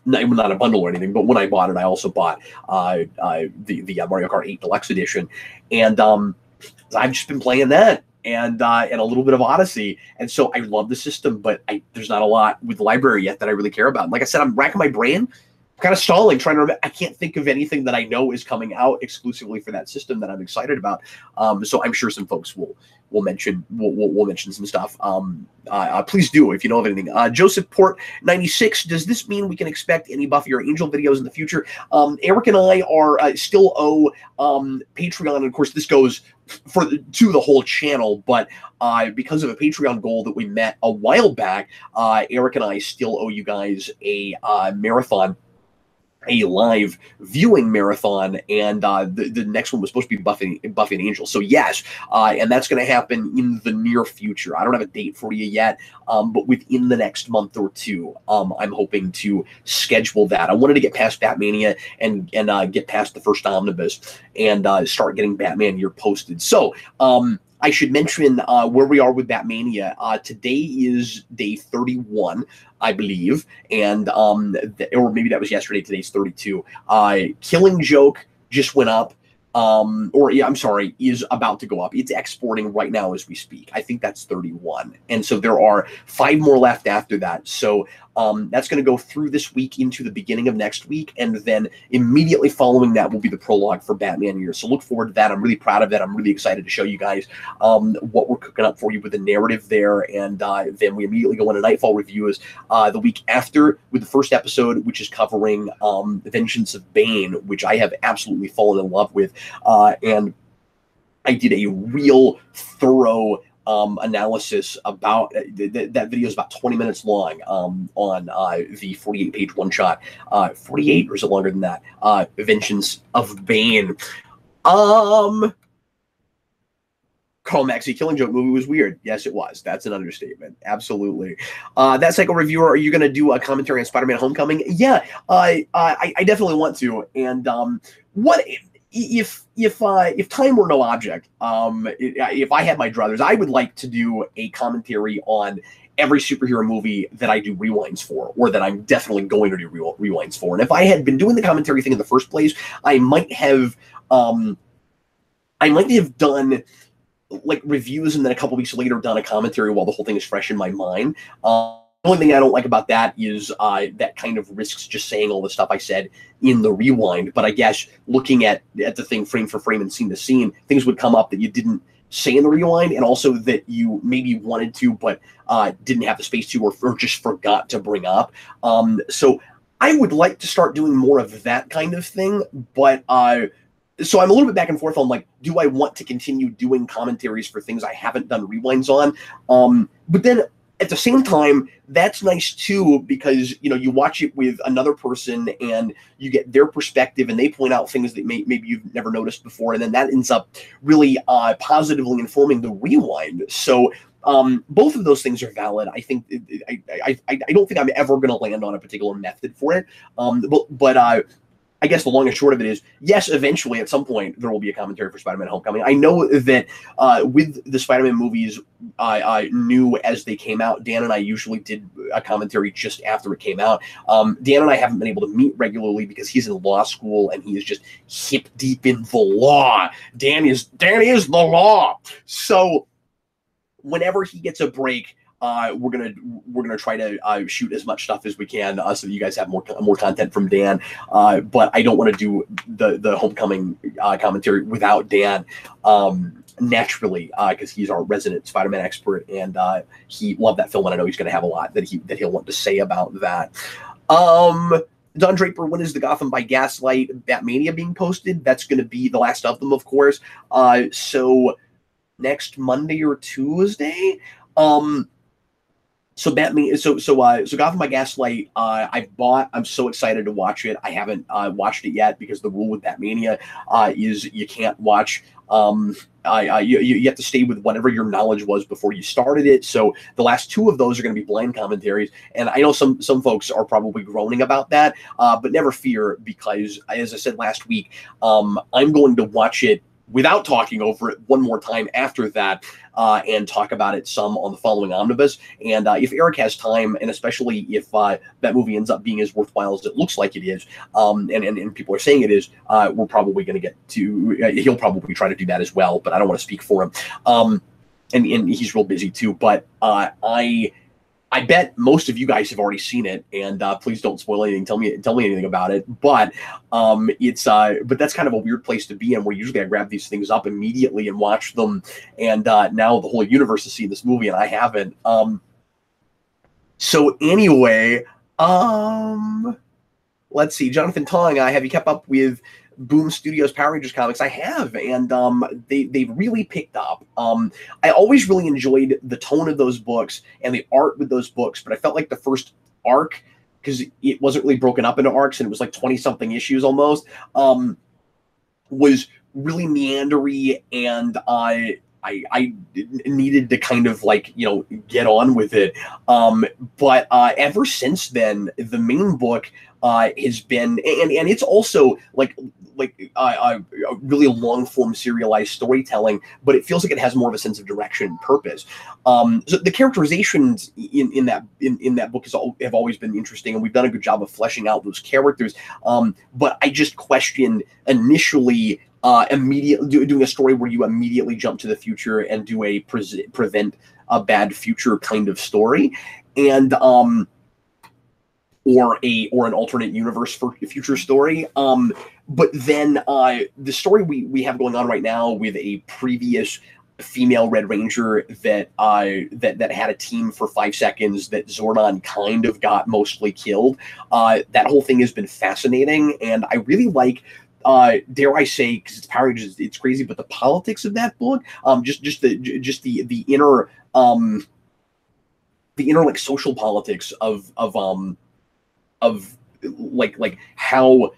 not a bundle or anything, but when I bought it, I also bought the Mario Kart 8 Deluxe Edition, and I've just been playing that. And a little bit of Odyssey, and so I love the system, but there's not a lot with the library yet that I really care about. And like I said, I'm racking my brain, kind of stalling, trying to remember. I can't think of anything that I know is coming out exclusively for that system that I'm excited about. So I'm sure some folks will mention some stuff. Please do if you know of anything. Joseph Port 96. Does this mean we can expect any Buffy or Angel videos in the future? Eric and I are still owe Patreon, and of course this goes to the whole channel, but because of a Patreon goal that we met a while back, Eric and I still owe you guys a marathon, a live viewing marathon, and the next one was supposed to be Buffy and Angel. So yes, and that's going to happen in the near future. I don't have a date for you yet, but within the next month or two, I'm hoping to schedule that. I wanted to get past Batmania and get past the first omnibus and start getting Batman Year posted. So I should mention where we are with Batmania. Today is day 31, I believe, and or maybe that was yesterday. Today's 32. Killing Joke just went up, is about to go up. It's exporting right now as we speak. I think that's 31, and so there are 5 more left after that. So that's going to go through this week into the beginning of next week, and then immediately following that will be the prologue for Batman Year. So look forward to that. I'm really proud of that. I'm really excited to show you guys what we're cooking up for you with the narrative there, and then we immediately go into Nightfall reviews the week after with the first episode, which is covering Vengeance of Bane, which I have absolutely fallen in love with, and I did a real thorough analysis about that video is about 20 minutes long on the 48-page one-shot. 48, or is it longer than that? Vengeance of Bane. Carl Maxey, Killing Joke movie was weird. Yes, it was. That's an understatement. Absolutely. That Psycho Reviewer, are you going to do a commentary on Spider-Man Homecoming? Yeah, I definitely want to. And what if time were no object, if I had my druthers, I would like to do a commentary on every superhero movie that I do rewinds for, or that I'm definitely going to do rewinds for. And if I had been doing the commentary thing in the first place, I might have done like reviews and then a couple weeks later done a commentary while the whole thing is fresh in my mind. The only thing I don't like about that is that kind of risks just saying all the stuff I said in the rewind. But I guess looking at the thing frame for frame and scene to scene, things would come up that you didn't say in the rewind, and also that you maybe wanted to but didn't have the space to, or just forgot to bring up. So I would like to start doing more of that kind of thing, but so I'm a little bit back and forth on, like, do I want to continue doing commentaries for things I haven't done rewinds on? But then at the same time, that's nice too, because, you know, you watch it with another person and you get their perspective and they point out things that maybe you've never noticed before. And then that ends up really positively informing the rewind. So both of those things are valid. I think I don't think I'm ever going to land on a particular method for it. But I guess the long and short of it is, yes, eventually at some point there will be a commentary for Spider-Man Homecoming. I know that with the Spider-Man movies, I knew as they came out, Dan and I usually did a commentary just after it came out. Dan and I haven't been able to meet regularly because he's in law school and he is just hip deep in the law. Dan is the law. So whenever he gets a break, we're gonna try to shoot as much stuff as we can so that you guys have more content from Dan. But I don't want to do the Homecoming commentary without Dan naturally, because he's our resident Spider-Man expert, and he loved that film, and I know he's going to have a lot that he'll want to say about that. Don Draper, when is the Gotham by Gaslight Batmania being posted? That's going to be the last of them, of course. So next Monday or Tuesday. So Batman, so Gotham by Gaslight, I've bought. I'm so excited to watch it. I haven't watched it yet because the rule with Batmania is you can't watch. You have to stay with whatever your knowledge was before you started it. So the last two of those are going to be blind commentaries, and I know some folks are probably groaning about that, but never fear, because as I said last week, I'm going to watch it without talking over it one more time after that, and talk about it some on the following omnibus. And if Eric has time, and especially if that movie ends up being as worthwhile as it looks like it is, and people are saying it is, we're probably going to get to, he'll probably try to do that as well, but I don't want to speak for him. And he's real busy too, but I bet most of you guys have already seen it, and please don't spoil anything. Tell me anything about it. But but that's kind of a weird place to be in, where usually I grab these things up immediately and watch them, and now the whole universe has seen this movie and I haven't. So anyway, let's see. Jonathan Tong, have you kept up with Boom Studios Power Rangers comics? I have, and they've really picked up. I always really enjoyed the tone of those books and the art with those books, but I felt like the first arc, because it wasn't really broken up into arcs and it was like 20-something issues almost, was really meandery, and I needed to kind of get on with it. But ever since then, the main book has been, and it's also like really long form serialized storytelling, but it feels like it has more of a sense of direction and purpose. So the characterizations in that book have always been interesting, and we've done a good job of fleshing out those characters. But I just questioned initially doing a story where you immediately jump to the future and do a prevent a bad future kind of story, and or an alternate universe for a future story. But then the story we have going on right now with a previous female Red Ranger that had a team for 5 seconds that Zordon kind of got mostly killed. That whole thing has been fascinating, and I really like, dare I say, because it's Power Rangers, it's crazy, but the politics of that book, just the inner like social politics of like how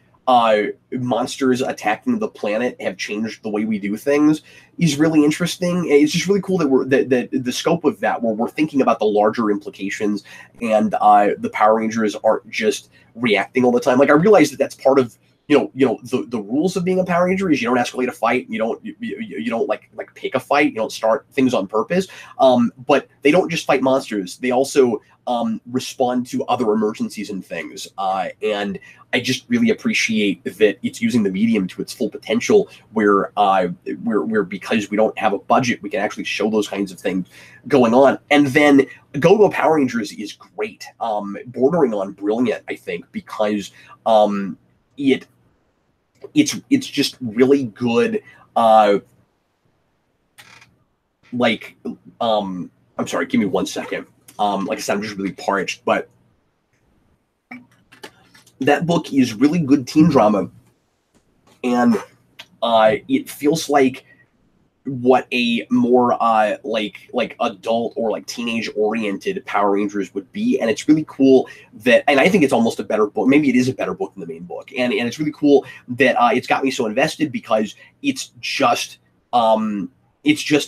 monsters attacking the planet have changed the way we do things is really interesting. It's just really cool that the scope of that, where we're thinking about the larger implications, and the Power Rangers aren't just reacting all the time. Like, I realize that that's part of the rules of being a Power Ranger is you don't escalate a fight, you don't like pick a fight, you don't start things on purpose. But they don't just fight monsters; they also respond to other emergencies and things. And I just really appreciate that it's using the medium to its full potential, where because we don't have a budget, we can actually show those kinds of things going on. And then Go-Go Power Rangers is great, bordering on brilliant, I think, because it's just really good. I'm sorry, give me 1 second. Like I said, I'm just really parched, but that book is really good teen drama, and it feels like what a more like adult or like teenage oriented Power Rangers would be. And it's really cool that, and I think it's almost a better book, maybe it is a better book than the main book, and it's really cool that it's got me so invested, because it's just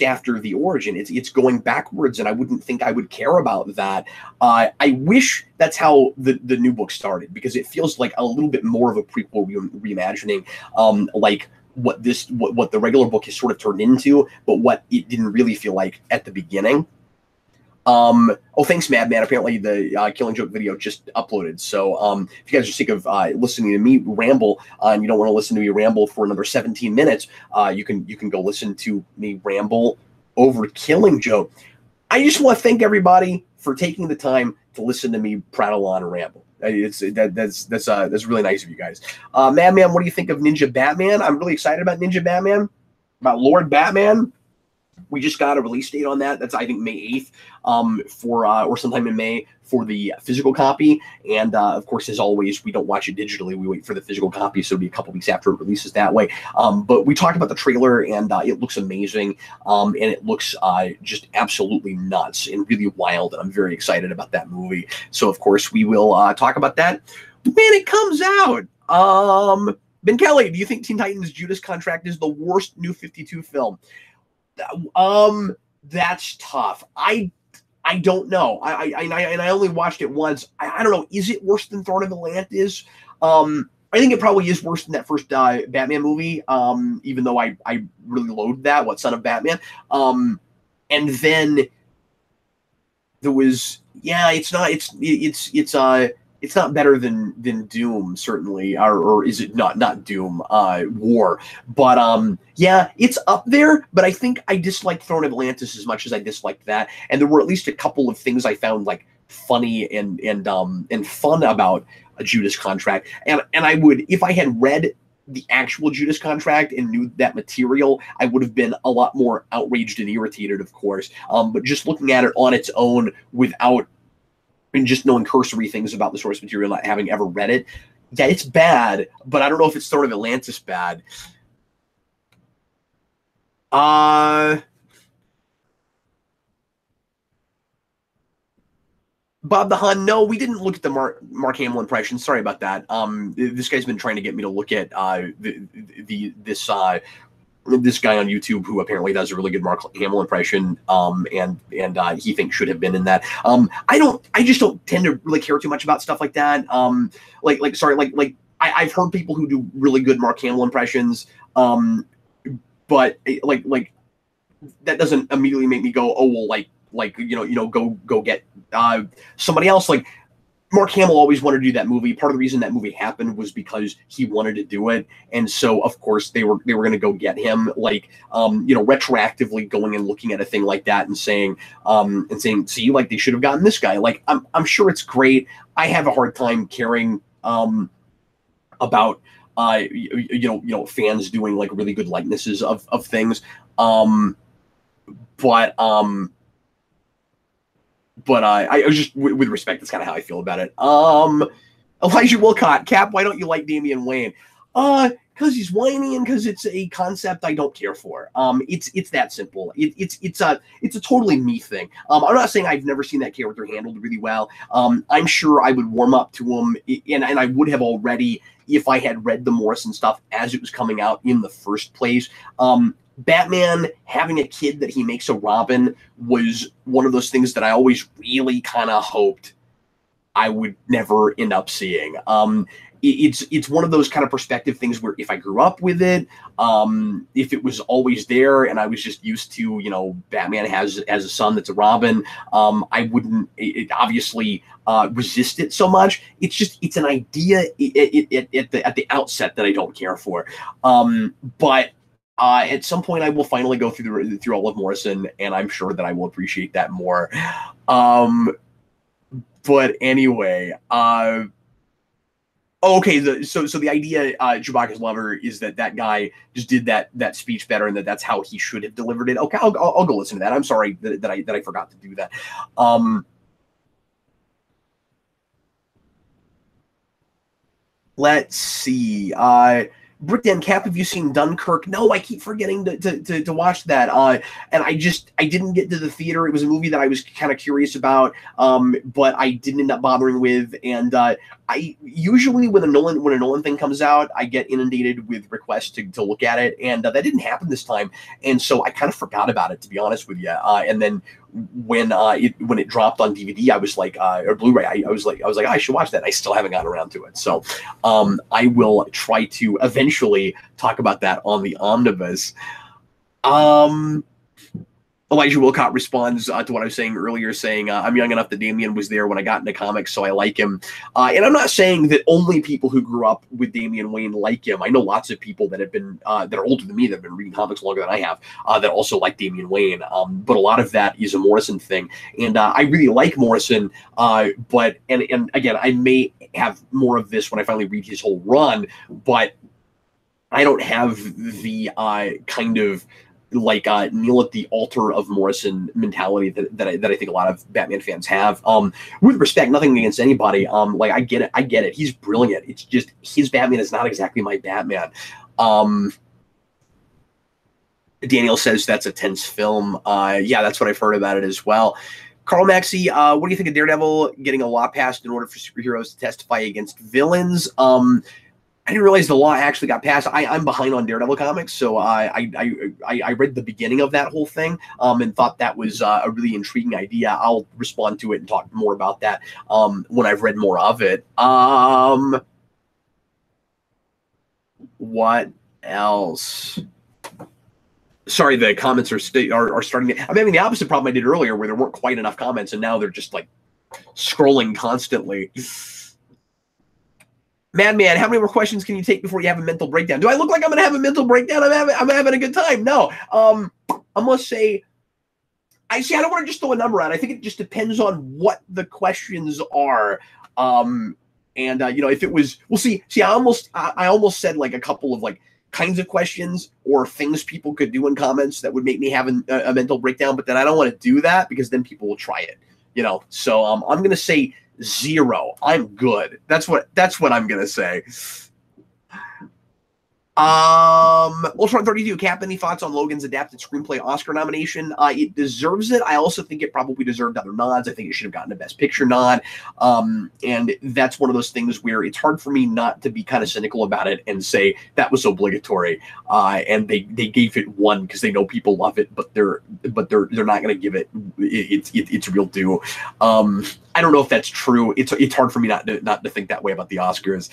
after the origin. It's going backwards, and I wouldn't think I would care about that. I wish that's how the new book started, because it feels like a little bit more of a prequel reimagining, like what the regular book has sort of turned into, but what it didn't really feel like at the beginning. Oh, thanks, Madman. Apparently the Killing Joke video just uploaded. So if you guys are sick of listening to me ramble, and you don't want to listen to me ramble for another 17 minutes, you can go listen to me ramble over Killing Joke. I just want to thank everybody for taking the time to listen to me prattle on and ramble. That's really nice of you guys. Madman, what do you think of Ninja Batman? I'm really excited about Ninja Batman, about Lord Batman. We just got a release date on that. That's, I think, May 8th, or sometime in May for the physical copy. And of course, as always, we don't watch it digitally. We wait for the physical copy, so it'll be a couple weeks after it releases that way. But we talked about the trailer, and it looks amazing, and it looks just absolutely nuts and really wild. And I'm very excited about that movie. So of course, we will talk about that when it comes out. Ben Kelly, do you think Teen Titans Judas Contract is the worst New 52 film? That's tough. I don't know. I only watched it once. I don't know. Is it worse than Throne of Atlantis? I think it probably is worse than that first Batman movie. Even though I really loathed that. What, Son of Batman? And then there was, yeah, it's not better than Doom, certainly, or is it not Doom? War, but yeah, it's up there. But I think I disliked Throne of Atlantis as much as I disliked that, and there were at least a couple of things I found like funny and fun about a Judas Contract. And I would, if I had read the actual Judas Contract and knew that material, I would have been a lot more outraged and irritated, of course. But just looking at it on its own without and just knowing cursory things about the source material, not having ever read it, yeah, it's bad, but I don't know if it's Throne of Atlantis bad. Bob the Hun, no, we didn't look at the Mark Hamill impression. Sorry about that. This guy's been trying to get me to look at this guy on YouTube who apparently does a really good Mark Hamill impression, and he thinks should have been in that. I just don't tend to really care too much about stuff like that. I've heard people who do really good Mark Hamill impressions, but like that doesn't immediately make me go, oh well, go get somebody else. Like, Mark Hamill always wanted to do that movie. Part of the reason that movie happened was because he wanted to do it, and so of course they were going to go get him. Like, retroactively going and looking at a thing like that and saying, see, like, they should have gotten this guy. Like, I'm sure it's great. I have a hard time caring about fans doing like really good likenesses of things, but I was just, with respect, that's kind of how I feel about it. Elijah Wilcott, Cap, why don't you like Damian Wayne? Because he's whiny and because it's a concept I don't care for. It's that simple. It's a totally me thing. I'm not saying I've never seen that character handled really well. I'm sure I would warm up to him, and I would have already if I had read the Morrison stuff as it was coming out in the first place. Batman having a kid that he makes a Robin was one of those things that I always really kind of hoped I would never end up seeing. It's one of those kind of perspective things where if I grew up with it, if it was always there and I was just used to, Batman has a son that's a Robin, I wouldn't obviously resist it so much. It's an idea at the outset that I don't care for. But at some point, I will finally go through all of Morrison, and I'm sure that I will appreciate that more. But anyway, okay. So the idea, Chewbacca's lover, is that guy just did that speech better, and that's how he should have delivered it. Okay, I'll go listen to that. I'm sorry that I forgot to do that. Let's see. Brick Dan Cap, have you seen Dunkirk? No, I keep forgetting to watch that. And I didn't get to the theater. It was a movie that I was kind of curious about, but I didn't end up bothering with. And I usually when a Nolan thing comes out, I get inundated with requests to look at it, and that didn't happen this time. And so I kind of forgot about it, to be honest with you. And then when it dropped on DVD, I was like, or Blu-ray, I was like, I should watch that. I still haven't gotten around to it. So I will try to eventually talk about that on the Omnibus. Elijah Wilcott responds to what I was saying earlier, saying, I'm young enough that Damian was there when I got into comics, so I like him. And I'm not saying that only people who grew up with Damian Wayne like him. I know lots of people that have been, that are older than me, that have been reading comics longer than I have, that also like Damian Wayne. But a lot of that is a Morrison thing. And I really like Morrison, but, and again, I may have more of this when I finally read his whole run, but I don't have the kind of kneel at the altar of Morrison mentality that I think a lot of Batman fans have. With respect, nothing against anybody. Like I get it. He's brilliant. It's just his Batman is not exactly my Batman. Daniel says that's a tense film. Yeah, that's what I've heard about it as well. Carl Maxey, what do you think of Daredevil getting a law passed in order for superheroes to testify against villains? I didn't realize the law actually got passed. I'm behind on Daredevil comics, so I read the beginning of that whole thing and thought that was a really intriguing idea. I'll respond to it and talk more about that when I've read more of it. What else? Sorry, the comments are starting. I'm having the opposite problem I did earlier, where there weren't quite enough comments, and now they're just like scrolling constantly. Madman, how many more questions can you take before you have a mental breakdown? Do I look like I'm going to have a mental breakdown? I'm having a good time. No. I must say, I don't want to just throw a number out. I think it just depends on what the questions are. If it was, we'll see. I almost said like a couple of like kinds of questions or things people could do in comments that would make me have a mental breakdown, but then I don't want to do that because then people will try it, So I'm going to say 0. I'm good. That's what I'm going to say. Ultron 32, Cap, any thoughts on Logan's adapted screenplay Oscar nomination? It deserves it. I also think it probably deserved other nods. I think it should have gotten a Best Picture nod. And that's one of those things where it's hard for me not to be kind of cynical about it and say that was obligatory. And they gave it 1 because they know people love it, but they're not going to give it its real due. I don't know if that's true. It's hard for me not to think that way about the Oscars.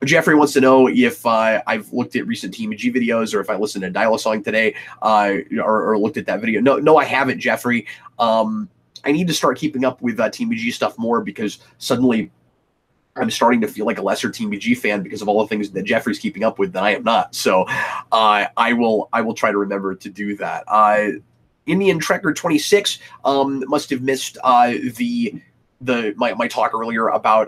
Jeffrey wants to know if I've looked at recent Team G videos or if I listened to Dial a Song today or looked at that video. No, I haven't, Jeffrey. I need to start keeping up with Team G stuff more because suddenly I'm starting to feel like a lesser Team G fan because of all the things that Jeffrey's keeping up with that I am not. So I will try to remember to do that. Indian Trekker 26 must have missed my talk earlier about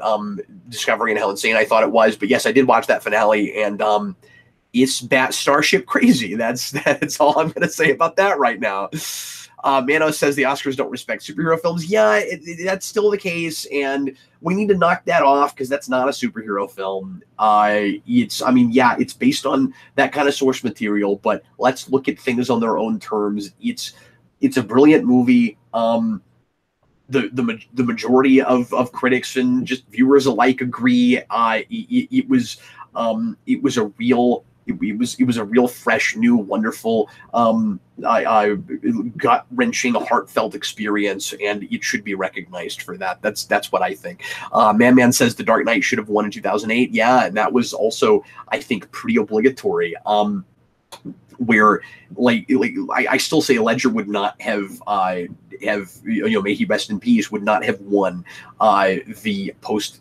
Discovery and how insane I thought it was, but yes, I did watch that finale, and it's Bat Starship crazy. That's all I'm going to say about that right now. Mano says the Oscars don't respect superhero films. Yeah, that's still the case, and we need to knock that off because that's not a superhero film. It's based on that kind of source material, but let's look at things on their own terms. It's a brilliant movie. The majority of critics and just viewers alike agree. It was a real fresh, new, wonderful, gut-wrenching, heartfelt experience, and it should be recognized for that. That's what I think. Man says The Dark Knight should have won in 2008. Yeah, and that was also, I think, pretty obligatory. Where I still say Ledger would not have may he rest in peace, would not have won the post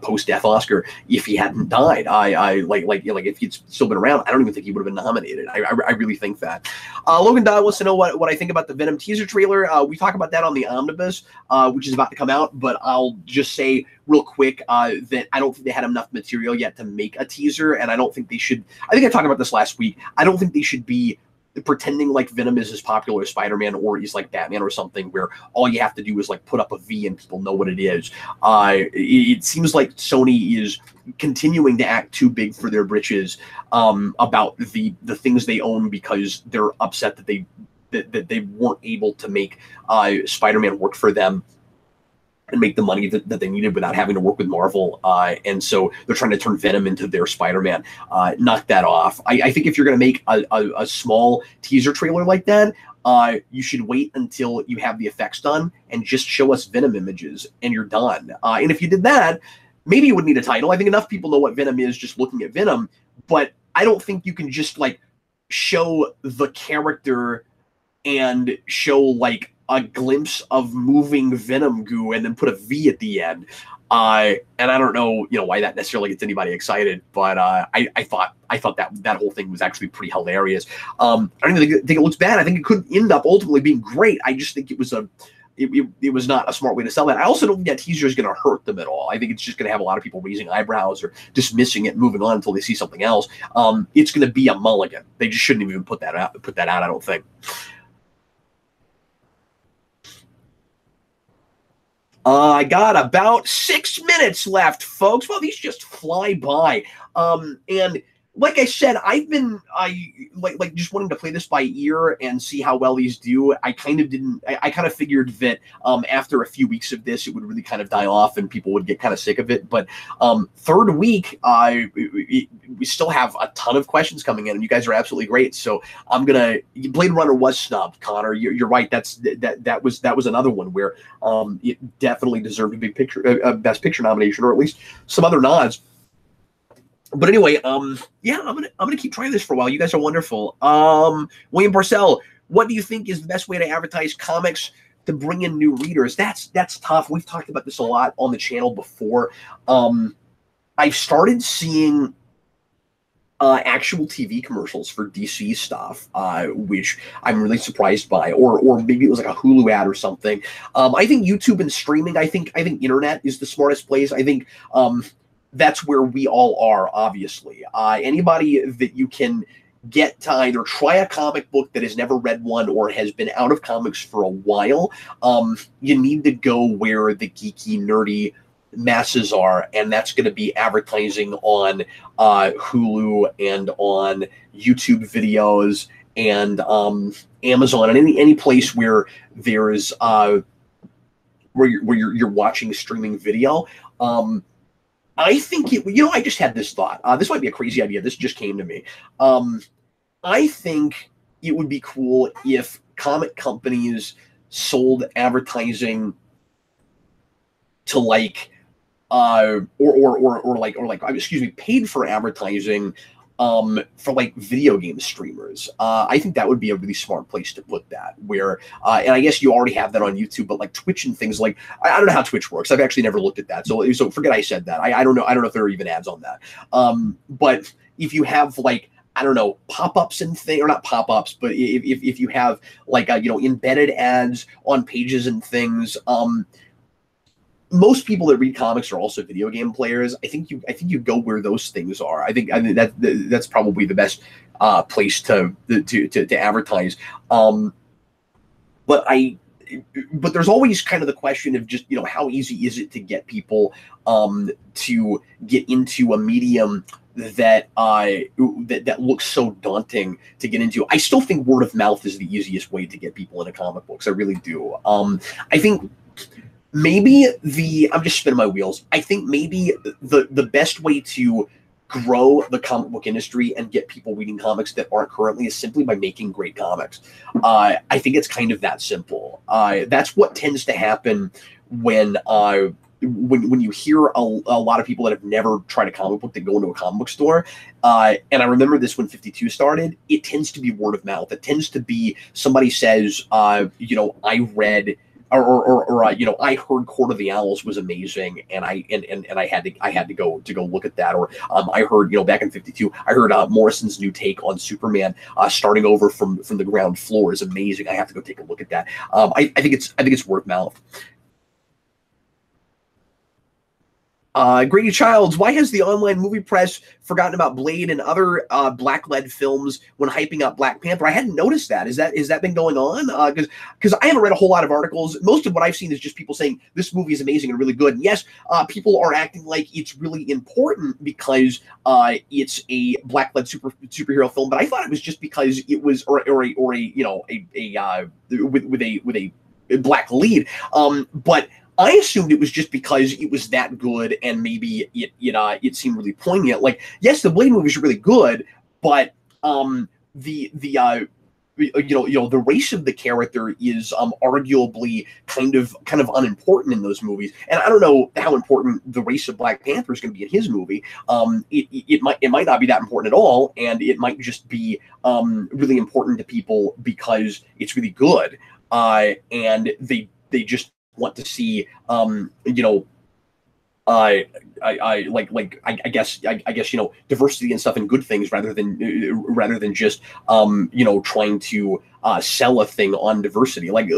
post-death Oscar if he hadn't died. If he'd still been around, I don't even think he would have been nominated. I really think that. Logan Dodd wants to know what I think about the Venom teaser trailer. We talk about that on the Omnibus, which is about to come out, but I'll just say real quick that I don't think they had enough material yet to make a teaser, and I don't think they should. I think I talked about this last week. I don't think they should be pretending like Venom is as popular as Spider-Man or he's like Batman or something where all you have to do is like put up a V and people know what it is. It seems like Sony is continuing to act too big for their britches about the things they own because they're upset that they weren't able to make Spider-Man work for them and make the money that they needed without having to work with Marvel. And so they're trying to turn Venom into their Spider-Man. Knock that off. I think if you're going to make a small teaser trailer like that, you should wait until you have the effects done and just show us Venom images and you're done. And if you did that, maybe you would need a title. I think enough people know what Venom is just looking at Venom, but I don't think you can just like show the character and show like a glimpse of moving Venom goo and then put a V at the end. And I don't know, why that necessarily gets anybody excited, but I thought that whole thing was actually pretty hilarious. I don't even think it looks bad. I think it could end up ultimately being great. I just think it was a it was not a smart way to sell that. I also don't think that teaser is going to hurt them at all. I think it's just going to have a lot of people raising eyebrows or dismissing it and moving on until they see something else. It's going to be a mulligan. They just shouldn't even put that out. I don't think. I got about 6 minutes left, folks. Well, these just fly by. And like I said, I've been like just wanting to play this by ear and see how well these do. I kind of figured that after a few weeks of this, it would really kind of die off and people would get kind of sick of it. But third week, we still have a ton of questions coming in, and you guys are absolutely great. So Blade Runner was snubbed, Connor. You're right. That was another one where it definitely deserved a Best Picture nomination, or at least some other nods. But anyway, yeah, I'm gonna keep trying this for a while. You guys are wonderful. William Parcell, what do you think is the best way to advertise comics to bring in new readers? That's tough. We've talked about this a lot on the channel before. I've started seeing actual TV commercials for DC stuff, which I'm really surprised by, or maybe it was like a Hulu ad or something. I think YouTube and streaming. I think internet is the smartest place. I think that's where we all are, obviously. Anybody that you can get to either try a comic book that has never read one or has been out of comics for a while, you need to go where the geeky, nerdy masses are, and that's going to be advertising on Hulu and on YouTube videos and Amazon and any place where there's where you're watching streaming video. I think I just had this thought. This might be a crazy idea. This just came to me. I think it would be cool if comic companies sold advertising to paid for advertising for like video game streamers. I think that would be a really smart place to put that, where and I guess you already have that on YouTube, but like Twitch and things like I don't know how Twitch works. I've actually never looked at that. So forget I said that. I don't know if there are even ads on that. But if you have like, I don't know, pop-ups and things, or not pop-ups, but if you have like embedded ads on pages and things, most people that read comics are also video game players. I think you go where those things are. I think that's probably the best place to advertise. But there's always kind of the question of just how easy is it to get people to get into a medium that looks so daunting to get into. I still think word of mouth is the easiest way to get people into comic books. I really do. I think. Maybe I'm just spinning my wheels. I think maybe the best way to grow the comic book industry and get people reading comics that aren't currently is simply by making great comics. I think it's kind of that simple. That's what tends to happen when you hear a lot of people that have never tried a comic book that go into a comic book store. And I remember this when 52 started. It tends to be word of mouth. It tends to be somebody says, I read. Or I heard Court of the Owls was amazing, and I had to go look at that. Or I heard back in 52, I heard Morrison's new take on Superman, starting over from the ground floor, is amazing. I have to go take a look at that. I think it's word of mouth. Grady Childs, why has the online movie press forgotten about Blade and other black-led films when hyping up Black Panther? I hadn't noticed that. Is that been going on? Because I haven't read a whole lot of articles. Most of what I've seen is just people saying this movie is amazing and really good. And yes, people are acting like it's really important because it's a black-led superhero film. But I thought it was just because it was with a black lead. But I assumed it was just because it was that good, and maybe it seemed really poignant. Like, yes, the Blade movies are really good, but the race of the character is arguably kind of unimportant in those movies. And I don't know how important the race of Black Panther is going to be in his movie. It might not be that important at all, and it might just be really important to people because it's really good, and they just want to see I I guess diversity and stuff and good things rather than just trying to sell a thing on diversity. Like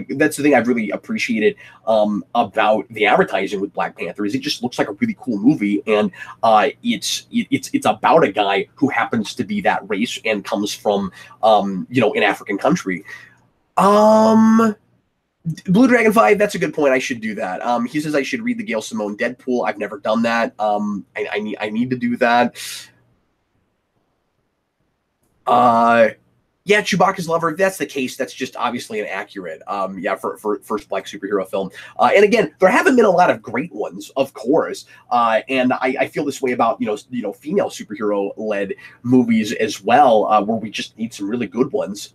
that's the thing I've really appreciated about the advertising with Black Panther is it just looks like a really cool movie, and it's about a guy who happens to be that race and comes from an African country. Um Blue Dragon 5, that's a good point. I should do that. He says I should read the Gail Simone Deadpool. I've never done that. I need to do that. Uh, yeah, Chewbacca's lover. If that's the case, that's just obviously inaccurate. Yeah, for first black superhero film. And again, there haven't been a lot of great ones, of course. And I feel this way about female superhero led movies as well, where we just need some really good ones.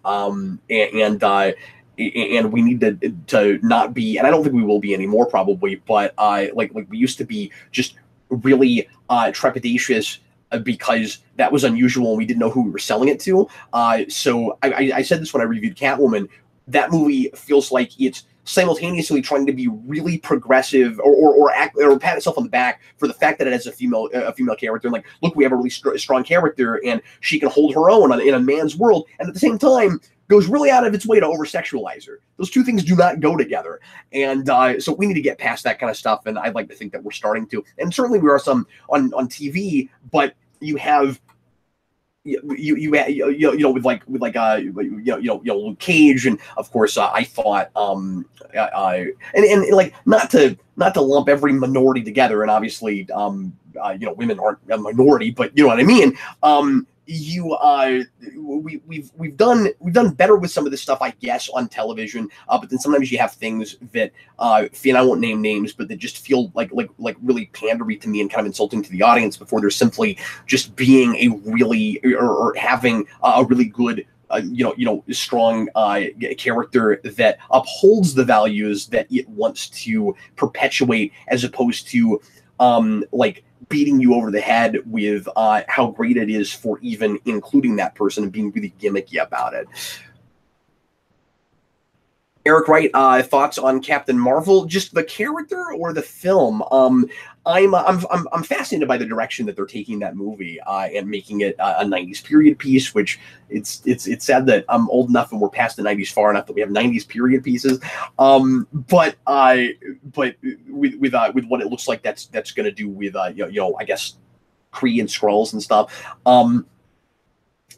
And we need to not be, and I don't think we will be anymore probably, but like we used to be just really trepidatious because that was unusual and we didn't know who we were selling it to. So I said this when I reviewed Catwoman. That movie feels like it's simultaneously trying to be really progressive or pat itself on the back for the fact that it has a female character, and like, look, we have a really strong character and she can hold her own in a man's world, and at the same time goes really out of its way to over-sexualize her. Those two things do not go together. And so we need to get past that kind of stuff, and I'd like to think that we're starting to. And certainly there are some on TV, but you have with Luke Cage, and of course I thought and like not to lump every minority together, and obviously women aren't a minority, but you know what I mean. We've done better with some of this stuff, I guess, on television. But then sometimes you have things that and I won't name names, but that just feel like really pandery to me and kind of insulting to the audience before they're simply just being a really or having a really good strong character that upholds the values that it wants to perpetuate, as opposed to beating you over the head with how great it is for even including that person and being really gimmicky about it. Eric Wright, thoughts on Captain Marvel? Just the character or the film? I'm fascinated by the direction that they're taking that movie and making it a 90s period piece, which it's sad that I'm old enough and we're past the 90s far enough that we have 90s period pieces. But with what it looks like that's going to do with I guess Kree and Skrulls and stuff.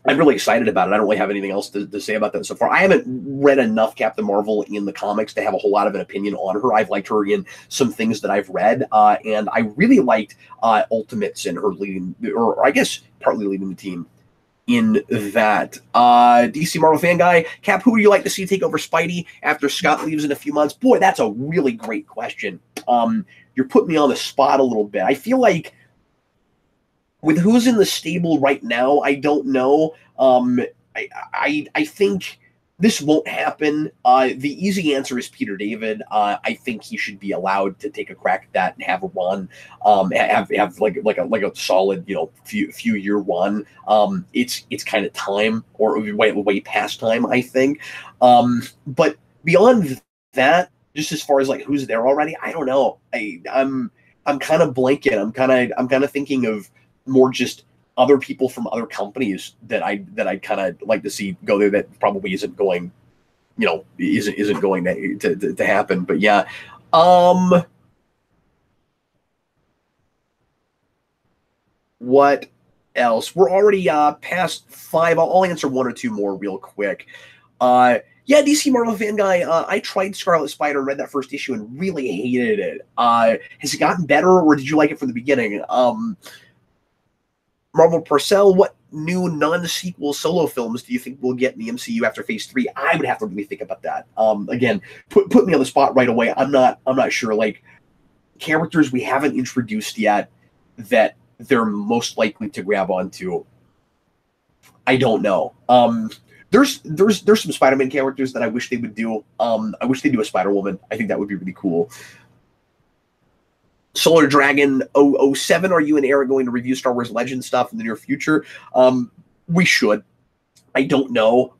I'm really excited about it. I don't really have anything else to say about that so far. I haven't read enough Captain Marvel in the comics to have a whole lot of an opinion on her. I've liked her in some things that I've read, and I really liked Ultimates and her leading, or I guess partly leading the team in that. DC Marvel fan guy, Cap, who would you like to see take over Spidey after Scott leaves in a few months? Boy, that's a really great question. You're putting me on the spot a little bit. I feel like with who's in the stable right now, I don't know. I think this won't happen. The easy answer is Peter David. I think he should be allowed to take a crack at that and have a run. Have like a solid few year run. It's kind of time, or way past time, I think. But beyond that, just as far as like who's there already, I don't know. I'm kind of blanking. I'm kind of thinking of more just other people from other companies that I'd kind of like to see go there. That probably isn't going, isn't going to happen. But yeah, what else? We're already past 5. I'll answer one or two more real quick. Yeah, DC Marvel fan guy. I tried Scarlet Spider and read that first issue and really hated it. Has it gotten better, or did you like it from the beginning? Marvel Purcell, what new non-sequel solo films do you think we'll get in the MCU after Phase 3? I would have to really think about that. Again, put me on the spot right away. I'm not sure. Like, characters we haven't introduced yet that they're most likely to grab onto, I don't know. There's some Spider-Man characters that I wish they would do. I wish they'd do a Spider-Woman. I think that would be really cool. Solar Dragon 007, are you and Aaron going to review Star Wars Legends stuff in the near future? We should. I don't know.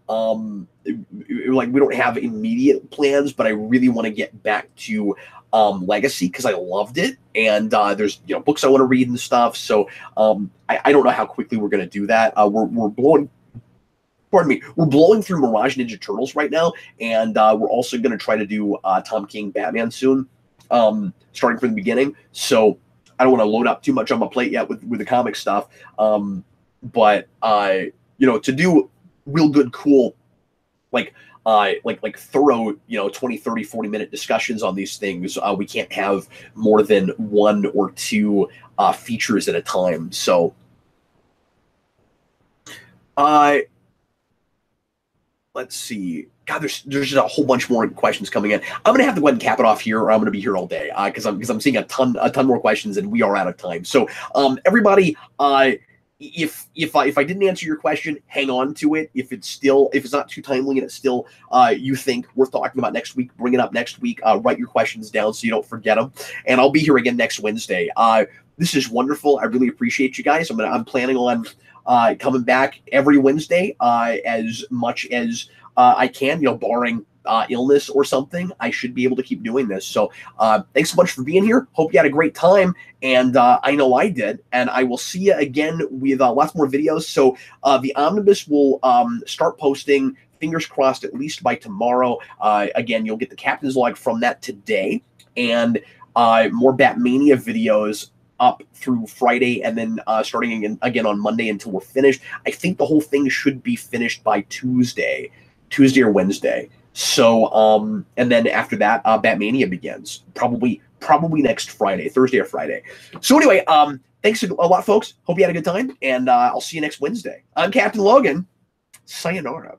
We don't have immediate plans, but I really want to get back to Legacy because I loved it, and there's books I want to read and stuff. So I don't know how quickly we're going to do that. We're blowing. Pardon me. We're blowing through Mirage Ninja Turtles right now, and we're also going to try to do Tom King Batman soon, starting from the beginning. So I don't want to load up too much on my plate yet with the comic stuff. But to do real good, cool, like thorough, 20, 30, 40-minute discussions on these things, we can't have more than 1 or 2 features at a time. So let's see. God, there's just a whole bunch more questions coming in. I'm gonna have to go ahead and cap it off here, or I'm gonna be here all day because I'm seeing a ton more questions, and we are out of time. So everybody, if I didn't answer your question, hang on to it. If it's not too timely and it's still you think worth talking about next week, bring it up next week. Write your questions down so you don't forget them, and I'll be here again next Wednesday. This is wonderful. I really appreciate you guys. I'm planning on coming back every Wednesday as much as I can, barring illness or something. I should be able to keep doing this. So thanks so much for being here. Hope you had a great time, and I know I did. And I will see you again with lots more videos. So the Omnibus will start posting, fingers crossed, at least by tomorrow. Again, you'll get the Captain's Log from that today, and more Batmania videos up through Friday, and then starting again on Monday until we're finished. I think the whole thing should be finished by Tuesday or Wednesday. So and then after that, Batmania begins probably next Friday, Thursday or Friday. So anyway, thanks a lot, folks. Hope you had a good time, and I'll see you next Wednesday. I'm Captain Logan. Sayonara.